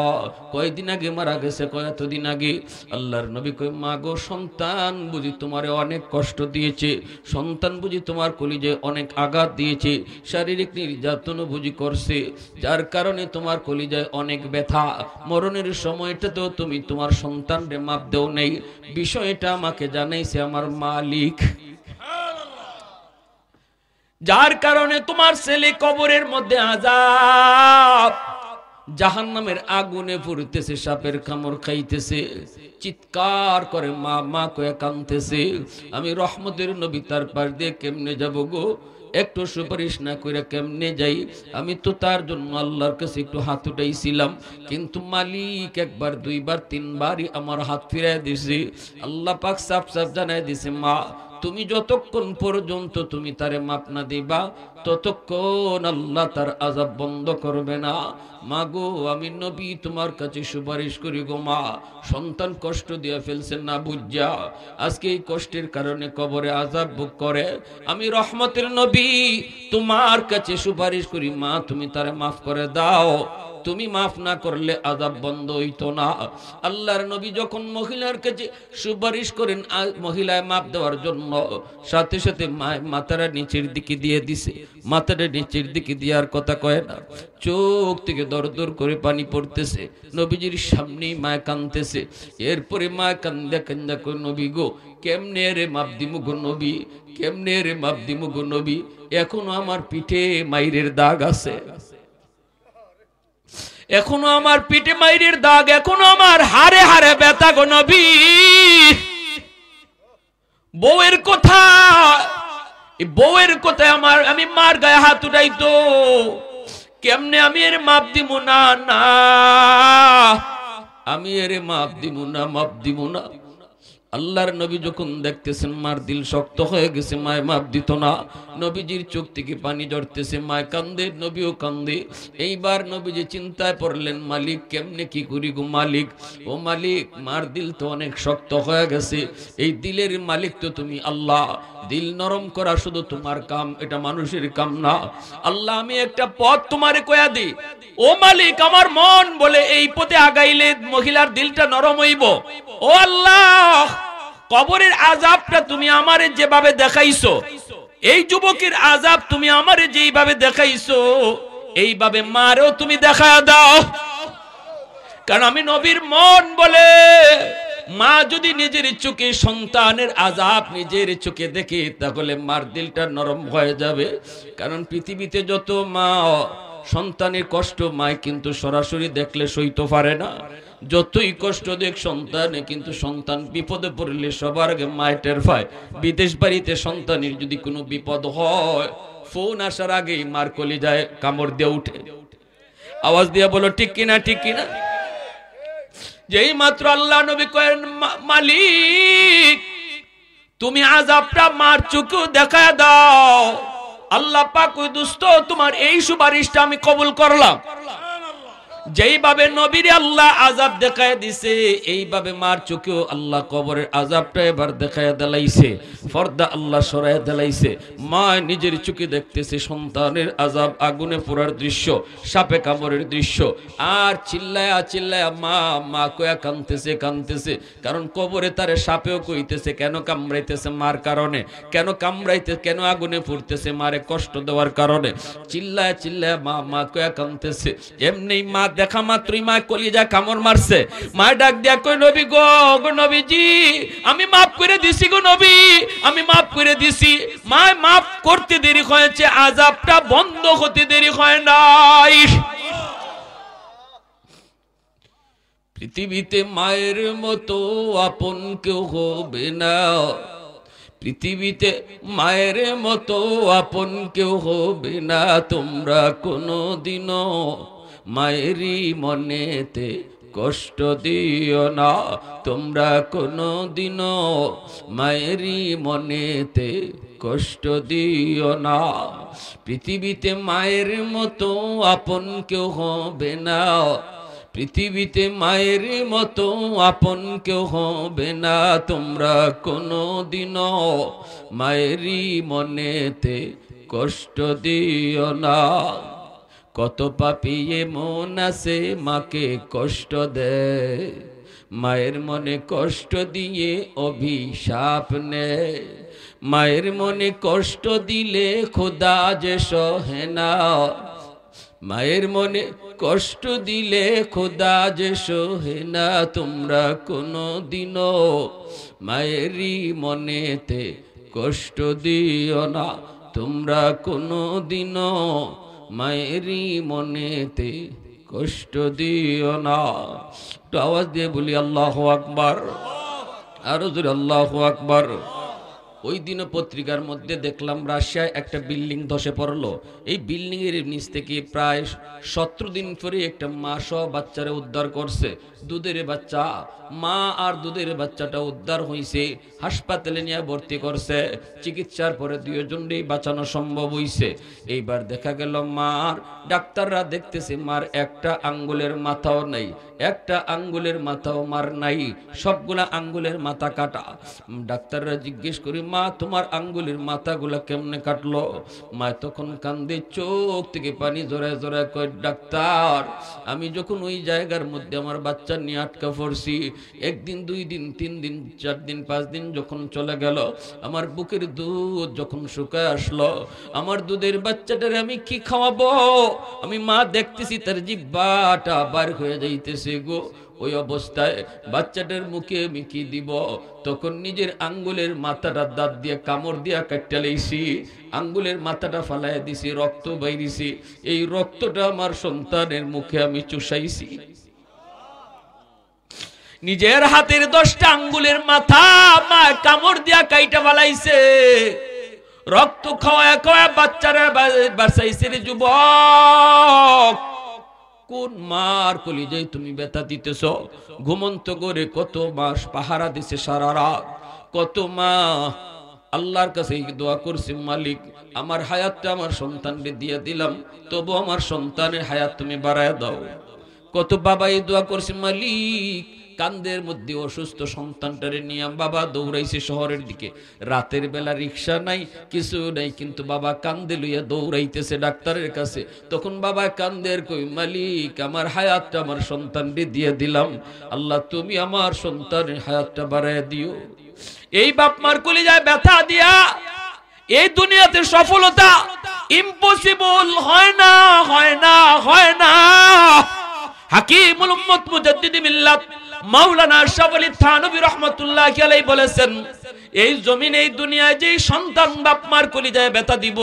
কয়দিন আগে মারা গেছে? কয় এতদিন আগে। আল্লাহর নবী কই, মা গো সন্তান বুঝি তোমারে অনেক কষ্ট দিয়েছে, সন্তান বুঝি তোমার কলিজায় অনেক আঘাত দিয়েছে, শারীরিক নির্যাতন বুঝি করছে, যার কারণে তোমার কলিজায় অনেক ব্যথা। মরণের সময়টাতেও তুমি তোমার সন্তানরে মাপ দেও নেই। বিষয়টা আমাকে জানাইছে আমার মালিক, যার কারণে তোমার ছেলে কবরের মধ্যে আযাব, জাহান্নামের আগুনে পুড়তেছে, সাপের কামড় খাইতেছে, চিৎকার করে মা মা কয়ে কাঁদতেছে। আমি রহমতের নবী তার পাশ দিয়ে কেমনে যাব গো? একটু সুপারিশ না করে কেমনে যাই? আমি তো তার জন্য আল্লাহর কাছে একটু হাত উঠাইছিলাম, কিন্তু মালিক একবার দুইবার তিনবারই আমার হাত ফিরাই দিছে। আল্লাহ পাক সাফ সাফ জানাই দিছে, মা তুমি যতক্ষণ পর্যন্ত তুমি তারে মাপ না দিবা ততক্ষণ আল্লাহ তার আযাব বন্ধ করবে না। মা গো আমি নবী তোমার কাছে সুপারিশ করি গো মা, সন্তান কষ্ট দিয়ে ফেলছে না বুঝা, আজকে এই কষ্টের কারণে কবরে আযাব ভোগ করে। আমি রহমতের নবী তোমার কাছে সুপারিশ করি, মা তুমি তারে মাফ করে দাও। তুমি মাফ না করলে আযাব বন্ধ হইতো না। আল্লাহর নবী যখন মহিলার কাছে সুপারিশ করেন মহিলায় মাফ দেওয়ার জন্য, সাথে সাথে মাথাটা নিচের দিকে দিয়ে দিছে। মাথাটা নিচের দিকে দেওয়ার কথা কয় না, চোখ থেকে দর দর করে পানি পড়তেছে। নবীজির সামনেই মায় কাঁদতেছে। এরপরে মায় কান্দা কান্দা কই, নবী গো কেমনে রে মাপ দিমু গো নবী, কেমনে রে মাপ দিমু গো নবী? এখনো আমার পিঠে মাইরের দাগ আছে, এখনো আমার পিঠে মাইরের দাগ, এখনো আমার হাড়ে হাড়ে ব্যথা গো নবী। বউয়ের কথা, বউয়ের কথায় আমি মার গায়ে হাত উঠাইতো, কেমনে আমি এর মাপ দিব না? না আমি এর মাপ দিব না, মাপ দিব না। আল্লাহর নবী যখন দেখতেছেন মার দিল শক্ত হয়ে গেছে, মায় মাপ দিত না, নবীজির চোখ থেকে পানি ঝরতেছে, মায় কান্দে, নবীও কান্দে। এইবার নবীজি চিন্তায় পড়লেন, মালিক কেমনে কি করি গো মালিক, ও মালিক মার দিল তো অনেক শক্ত হয়ে গেছে, এই দিলের মালিক তো তুমি আল্লাহ, দিল নরম করা শুধু তোমার কাম, এটা মানুষের কাম না। আল্লাহ আমি একটা পথ তোমারে কয়া দিই, ও মালিক আমার মন বলে এই পথে আগাইলে মহিলার দিলটা নরম হইব। ও আল্লাহ কবরের আযাবটা তুমি আমারে যেভাবে দেখাইছো, এই যুবকের আযাব তুমি আমারে যেইভাবে দেখাইছো, এইভাবে মারেও তুমি দেখায়া দাও। কারণ আমি নবীর মন বলে, মা যদি নিজের চোখে সন্তানের আযাব নিজের চোখে দেখে, তাহলে মার দিলটা নরম হয়ে যাবে। কারণ পৃথিবীতে যত মা সন্তানের কষ্ট, মায় কিন্তু সরাসরি দেখলে সইতে পারে না। যতই কষ্ট দেখ সন্তানে, কিন্তু সন্তান বিপদে পড়লে সবার আগে মায় টের পায়। বিদেশ বাড়িতে সন্তানের যদি কোনো বিপদ হয়, ফোন আসার আগেই মার কলিজায় কামড় দিয়ে উঠে। আওয়াজ দিয়া বলো ঠিক কিনা, ঠিক কিনা? যেই মাত্র আল্লাহ নবী কয়েন, মালিক তুমি আযাবটা মার চোখে দেখায় দাও। আল্লাহ পাক ওই দুস্থ তোমার এই সুপারিশটা আমি কবুল করলাম। যেইভাবে নবীরে আল্লাহ আযাব দেখায় দিছে, এইভাবে মার চোখেও আল্লাহ কবরের আযাবটা এবার দেখায় দিলাইছে, পর্দা আল্লাহ সরায় দিলাইছে। মা নিজের চোখে দেখতেছে সন্তানের আযাব, আগুনে পোড়ার দৃশ্য, সাপে কামড়ের দৃশ্য, আর চিল্লায়া চিল্লায়া মা মা কয়া কাঁদতেছে কাঁদতেছে। কারণ কবরে তারে সাপেও কইতেছে কেন কামড়াইতেছে, মার কারণে। কেন কামড়াইতে, কেন আগুনে পুড়তেছে, মারে কষ্ট দেওয়ার কারণে। চিল্লায়া চিল্লায়া মা মা কয়া কাঁদতেছে। এমনি মা দেখা মাত্রই মা কলিজা কামড় মারছে। মা ডাক দিয়া কই, নবী গো, গো নবীজি আমি মাফ করে দিছি গো নবী, আমি মাফ করে দিছি। মা মাফ করতে দেরি হয়েছে, আযাবটা বন্ধ হতে দেরি হয় নাই। পৃথিবীতে মায়ের মতো আপন কেউ হবে না, পৃথিবীতে মায়ের মতো আপন কেউ হবে না। তোমরা কোনোদিনও মায়েরই মনেতে কষ্ট দিও না, তোমরা কোনোদিনও মায়েরই মনেতে কষ্ট দিও না। পৃথিবীতে মায়ের মতো আপন কেউ হবে না, পৃথিবীতে মায়ের মতো আপন কেউ হবে না। তোমরা কোনোদিনও মায়েরই মনেতে কষ্ট দিও না। কত পাপী এমন আছে মাকে কষ্ট দেয়, মায়ের মনে কষ্ট দিয়ে অভিশাপ নেয়। মায়ের মনে কষ্ট দিলে খোদা যে সহে না, মায়ের মনে কষ্ট দিলে খোদা যে সহে না। তোমরা কোনোদিনও মায়েরই মনেতে কষ্ট দিও না, তোমরা কোনোদিনও মায়েরই মনেতে কষ্ট দিও না। একটু আওয়াজ দিয়ে বলি আল্লাহু আকবার, আরো জোরে আল্লাহু আকবার। ওই দিনও পত্রিকার মধ্যে দেখলাম রাশিয়ায় একটা বিল্ডিং ধসে পড়লো। এই বিল্ডিং এর নিচ থেকে প্রায় 17 দিন পরে একটা মা সহ বাচ্চারে উদ্ধার করছে। দুধের বাচ্চা, মা আর দুধের বাচ্চাটা উদ্ধার হয়েছে, হাসপাতালে নিয়ে ভর্তি করছে। চিকিৎসার পরে দুজনেই বাঁচানো সম্ভব হয়েছে। এইবার দেখা গেল মার, ডাক্তাররা দেখতেছে মার একটা আঙ্গুলের মাথাও নাই, একটা আঙ্গুলের মাথাও মার নাই, সবগুলা আঙ্গুলের মাথা কাটা। ডাক্তাররা জিজ্ঞেস করি, মা তোমার আঙ্গুলের মাথাগুলা কেমনে কাটলো? মা তখন কান্দে, চোখ থেকে পানি জড়ায় জড়ায় কয়, ডাক্তার আমি যখন ওই জায়গার মধ্যে আমার বাচ্চা নিয়ে আটকা পড়ছি, একদিন, 2 দিন, 3 দিন, 4 দিন, 5 দিন যখন চলে গেল, আমার বুকের দুধ যখন শুকায় আসলো, আমার দুধের বাচ্চাটারে আমি কি খাওয়াবো? আমি মা দেখতেছি তার জিহ্বাটা বার হয়ে যাইতেছে গো। ওই অবস্থায় বাচ্চাটার মুখে আমি কি দিব? তখন নিজের আঙ্গুলের মাথাটা দাঁত দিয়ে কামড় দিয়া কাটতে লাইছি, আঙ্গুলের মাথাটা ফালাইয়া দিছি, রক্ত বাইরিছি। এই রক্তটা আমার সন্তানের মুখে আমি চুষাইছি। নিজের হাতের 10টা আঙ্গুলের মাথা মা কামড় দিয়া কাইটা ফালাইছে, রক্ত খাওয়া খাওয়া বাচ্চারা বাঁচাইছে রে যুবক। কোন মার কলিজায় তুমি ব্যথা দিতেছ? ঘুমন্ত করে কত মাস পাহারা দিছে সারা রাত, কত মা আল্লাহর কাছে দোয়া করছি, মালিক আমার হায়াতটা আমার সন্তানকে দিয়ে দিলাম, তবু আমার সন্তানের হায়াত তুমি বাড়ায় দাও। কত বাবা এই দোয়া করছে, মালিক কান্দের মধ্যে অসুস্থ সন্তানটারে নিয়ে বাবা দৌড়াইছে শহরের দিকে, রাতের বেলা রিক্সা নাই কিছু নাই, কিন্তু বাবা কান্দে লইয়া দৌড়াইতেছে ডাক্তারের কাছে। তখন বাবা কান্দের কই, মালিক আমার হায়াতটা আমার সন্তানকে দিয়ে দিলাম, আল্লাহ তুমি আমার সন্তানের হায়াতটা বাড়ায় দিও। এই বাপ মার কলিজায় ব্যথা দিয়া এই দুনিয়াতে সফলতা ইম্পসিবল হয় না, হয় না, হয় না। হাকিমুল উম্মত মুজাদ্দিদ মিল্লাত মাওলানা আশরাফ আলী থানভী রাহমাতুল্লাহি আলাইহি বলেছেন, এই জমিনে এই দুনিয়ায় যেই সন্তান বাপ মার কলিজায় ব্যথা দিব,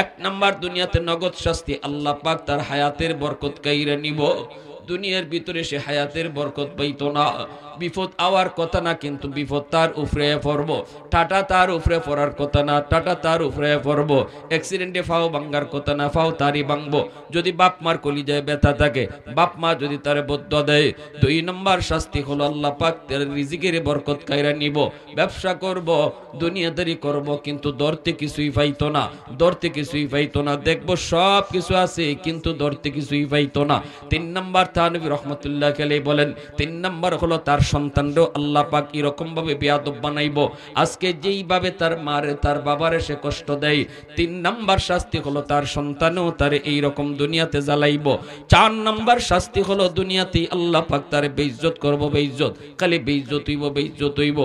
এক নাম্বার দুনিয়াতে নগদ শাস্তি, আল্লাহ পাক তার হায়াতের বরকত কাইরা নিব। দুনিয়ার ভিতরে সে হায়াতের বরকত পাইতো না। বিপদ আওয়ার কথা না, কিন্তু বিপদ তার উপরে পড়বো। টাটা তার উপরে পড়ার কথা না, টাটা তার উপরে পড়বো। অ্যাক্সিডেন্টে ফাও ভাঙ্গার কথা না, ফাও তারই ভাঙবো। যদি বাপ মার কলিজায় ব্যথা থাকে, বাপ মা যদি তার বদ্ধ দেয়, 2 নম্বর শাস্তি হলো আল্লাহ পাক তার রিজিকের বরকত কাইরা নিব। ব্যবসা করব, দুনিয়াদারি করব, কিন্তু ধরতে কিছুই পাইতো না, ধরতে কিছুই পাইতো না। দেখবো সব কিছু আছে, কিন্তু ধরতে কিছুই পাইতো না। 3 নম্বর থানভী রাহমাতুল্লাহি আলাইহি বলেন, 3 নম্বর হলো তার সন্তানও আল্লাহ পাক এরকম ভাবে বেয়াদব বানাইবো, আজকে যেইভাবে তার মারে তার বাবারে সে কষ্ট দেয়, 3 নম্বর শাস্তি হলো তার সন্তানও তার এইরকম দুনিয়াতে জ্বালাইবো। 4 নম্বর শাস্তি হলো দুনিয়াতেই আল্লাহ পাক তার বেইজ্জত করবো, বেইজ্জত, খালি বেইজ্জত হইব, বেইজ্জত হইব।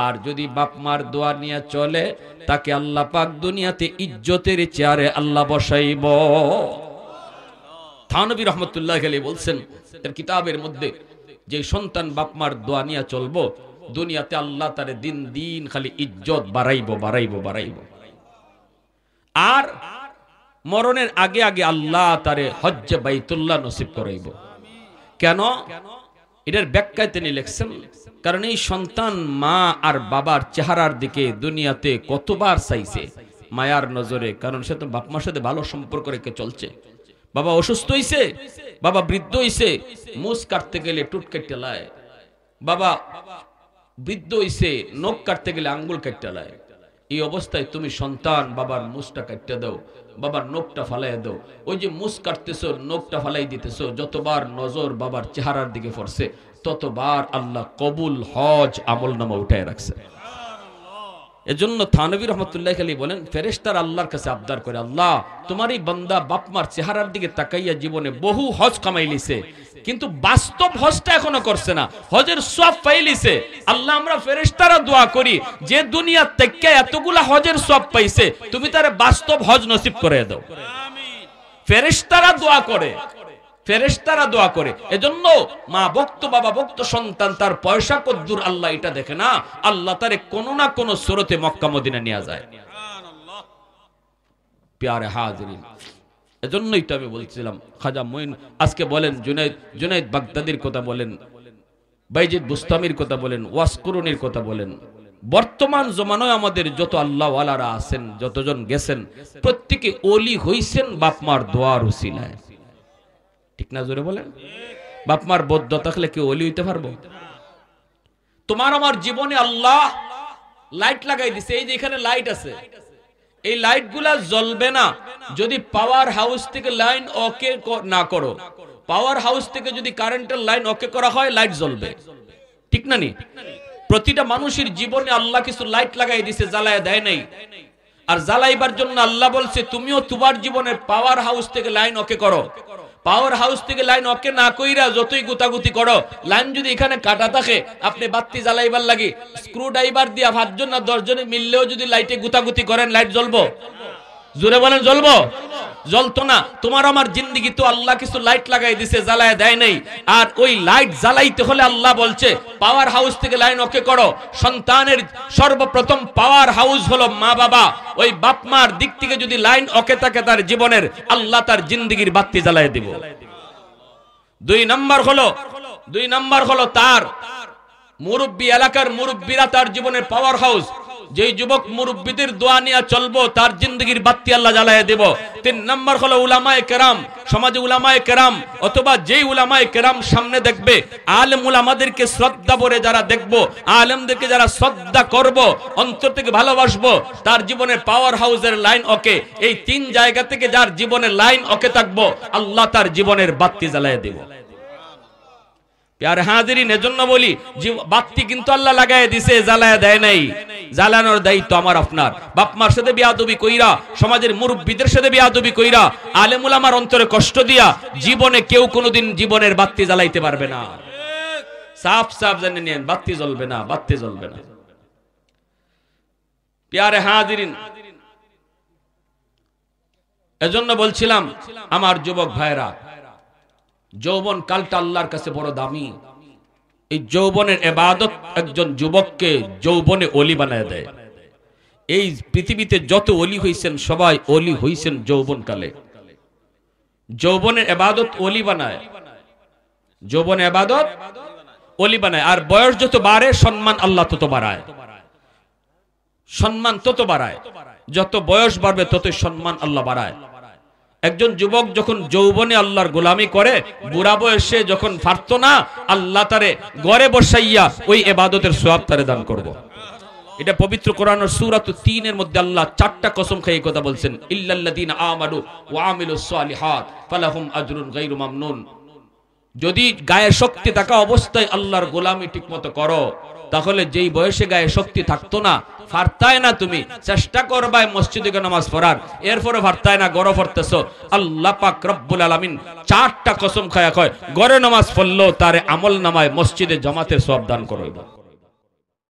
আর যদি বাপ মার দোয়া নিয়ে চলে, তাকে আল্লাহ পাক দুনিয়াতে ইজ্জতের চেয়ারে আল্লাহ বসাইব। থানভী রাহমাতুল্লাহি আলাইহি বলছেন তার কিতাবের মধ্যে, যে সন্তান বাপ মার দোয়া নিয়ে চলবো, দুনিয়াতে আল্লাহ তারে দিন দিন খালি ইজ্জত বাড়াইবো, বাড়াইবো, বাড়াইবো। আর মরণের আগে আগে আল্লাহ তারে হজ্জে বাইতুল্লাহ নসিব করাইব। কেন? এটার ব্যাখ্যায় তিনি লিখছেন, কারণ এই সন্তান মা আর বাবার চেহারার দিকে দুনিয়াতে কতবার চাইছে মায়ার নজরে, কারণ সে তো বাপ মার সাথে ভালো সম্পর্ক রেখে চলছে। বাবা অসুস্থ হইছে, বাবা বৃদ্ধ হইছে, মুছ কাটতে গেলে টুট কেটে লায়, বাবা বৃদ্ধ হইছে, নখ কাটতে গেলে আঙ্গুল কেটে লায়। এই অবস্থায় তুমি সন্তান বাবার মুছটা কাটতে দাও, বাবার নখটা ফালাই দাও। ওই যে মুছ কাটতেছো, নখটা ফালাই দিতেছো, যতবার নজর বাবার চেহারার দিকে পড়ছে, ততবার আল্লাহ কবুল হজ আমল নামা উঠায় রাখছে। এজন্য থানভী রাহমাতুল্লাহি আলাইহি বলেন, ফেরেশতারা আল্লাহর কাছে আবদার করে, আল্লাহ তোমারই বান্দা বাপ মার চেহারার দিকে তাকাইয়া জীবনে বহু হজ কামাইলিছে, কিন্তু বাস্তব হজটা এখনো করছে না, হজের সওয়াব পাইলিছে। আল্লাহ আমরা ফেরেশতারা দোয়া করি, যে দুনিয়া থেকে এতগুলা হজের সওয়াব পাইছে, তুমি তারে বাস্তব হজ নসিব করে দাও। ফেরেশতারা দোয়া করে, ফেরেশতারা দোয়া করে। এজন্য মা ভক্ত, বাবা ভক্ত, সন্তান তার পয়সা কদ্দুর আল্লাহ এটা দেখে না, আল্লাহ তারে কোনো না কোনো সুরতে মক্কা মদিনা নিয়ে যায়। প্যারে হাজিরিন, এজন্যই তো আমি বলছিলাম, খাজা মঈন আজকে বলেন, জুনাইদ বাগদাদির কথা বলেন, বাইজিদ বুস্তামির কথা বলেন, ওয়াসকুরুনির কথা বলেন, বর্তমান জমানায় আমাদের যত আল্লাহ ওয়ালারা আছেন, যতজন গেছেন, প্রত্যেকে ওলি হইছেন বাপ মার দোয়ার উসিলায়। ঠিক না? জোরে বলেন। বাপ মার বদ্ধ থাকলে কেউ ওলি হইতে পারবো? তোমার আমার জীবনে আল্লাহ লাইট লাগাই দিছে, এই যে এখানে লাইট আছে, এই লাইট গুলা জ্বলবে না যদি পাওয়ার হাউস থেকে লাইন ওকে না করো। পাওয়ার হাউস থেকে যদি কারেন্টের লাইন ওকে করা হয়, লাইট জ্বলবে। ঠিক না? নি প্রতিটা মানুষের জীবনে আল্লাহ কিছু লাইট লাগাই দিছে, জ্বালায় দেয় নাই। আর জ্বালাইবার জন্য আল্লাহ বলছে, তুমিও তোমার জীবনের পাওয়ার হাউস থেকে লাইন ওকে করো। পাওয়ার হাউস থেকে লাইন ওকে না কইরা যতই গুতাগুতি করো, লাইন যদি এখানে কাটা থাকে, আপনি বাতি জ্বালাইবার লাগি স্ক্রু ড্রাইভার দিয়া 5 জন না 10 জনে মিললেও যদি লাইটে গুতাগুতি করেন, লাইট জ্বলবো? জোরে বলেন, জ্বলবো? জ্বলতো না। তোমার আমার জিন্দেগি তো আল্লাহ কিছু লাইট লাগাই দিছে, জ্বালায় দেয় নাই। আর ওই লাইট জ্বালাইতে হলে আল্লাহ বলছে পাওয়ার হাউস থেকে লাইন ওকে করো। সন্তানের সর্বপ্রথম পাওয়ার হাউস হলো মা বাবা। ওই বাপ মার দিক থেকে যদি লাইন ওকে থাকে তার জীবনের, আল্লাহ তার জিন্দেগির বাতি জ্বালায় দিব। 2 নাম্বার হলো তার মুরব্বী, এলাকার মুরব্বীরা তার জীবনের পাওয়ার হাউস। যেই যুবক মুরব্বিদের দোয়া নিয়ে চলবো তার জিন্দগির বাতি আল্লাহ জ্বালায় দেব। 3 নম্বর হলো উলামায়ে কেরাম, সমাজে উলামায়ে কেরাম অথবা যেই উলামায়ে কেরাম সামনে দেখবে, আলেম উলামাদেরকে শ্রদ্ধা ভরে যারা দেখবো, আলেমদেরকে যারা শ্রদ্ধা করব, অন্তর থেকে ভালোবাসবো, তার জীবনের পাওয়ার হাউসের লাইন ওকে। এই 3 জায়গা থেকে যার জীবনের লাইন ওকে থাকবো, আল্লাহ তার জীবনের বাতি জ্বালায় দেব। প্যারে হাজিরিন, এজন্য বলি বাতি কিন্তু আল্লাহ লাগায় দিছে, জ্বালায় দেয় নাই। জ্বালানোর দায়িত্ব আমার আপনার। বাপ মার সাথে বিয়াদবি কইরা, সমাজের মুরব্বিদের সাথে বিয়াদবি কইরা, আলেম উলামার অন্তরে কষ্ট দিয়া জীবনে কেউ কোনোদিন জীবনের বাতি জ্বালাইতে পারবে না। সাফ সাফ জানেন, বাতি জ্বলবে না, বাতি জ্বলবে না। প্যারে হাজিরিন, এজন্য বলছিলাম আমার যুবক ভাইরা, যৌবন কালটা আল্লাহর কাছে বড় দামি। এই যৌবনের ইবাদত একজন যুবককে যৌবনে ওলি বানায় দেয়। এই পৃথিবীতে যত ওলি হইছেন সবাই ওলি হইছেন যৌবন কালে। যৌবনের ইবাদত ওলি বানায়, যৌবনের ইবাদত ওলি বানায়। আর বয়স যত বাড়ে সম্মান আল্লাহ তত বাড়ায়, সম্মান তত বাড়ায়। যত বয়স বাড়বে ততই সম্মান আল্লাহ বাড়ায়। একজন যুবক যখন যৌবনে আল্লাহর গোলামি করে, বুড়া বয়সে যখন পারতো না, আল্লাহ তারে ঘরে বসাইয়া ওই ইবাদতের সওয়াব তারে দান করব। এটা পবিত্র কোরআনের সূরা 3 এর মধ্যে আল্লাহ 4টা কসম খেয়ে এই কথা বলছেন, ইল্লাল্লাযীনা আমানু ওয়া আমিলুস সালিহাত ফালাহুম আজরুন গায়রু মামনুন। যদি গায়ে শক্তি থাকা অবস্থায় আল্লাহর গোলামি ঠিকমতো করো, তাহলে যেই বয়সে গায়ে শক্তি থাকতো না, ফারতায় না, তুমি চেষ্টা করবাই মসজিদে গিয়ে নামাজ পড়ার, এরপরে ফারতায় না, গড় পড়তেছো, আল্লাহ পাক রব্বুল আলামিন 4টা কসম খায়া কয়, গড়ে নামাজ পড়লেও তারে আমল নামায় মসজিদে জামাতের সওয়াব দান করবে।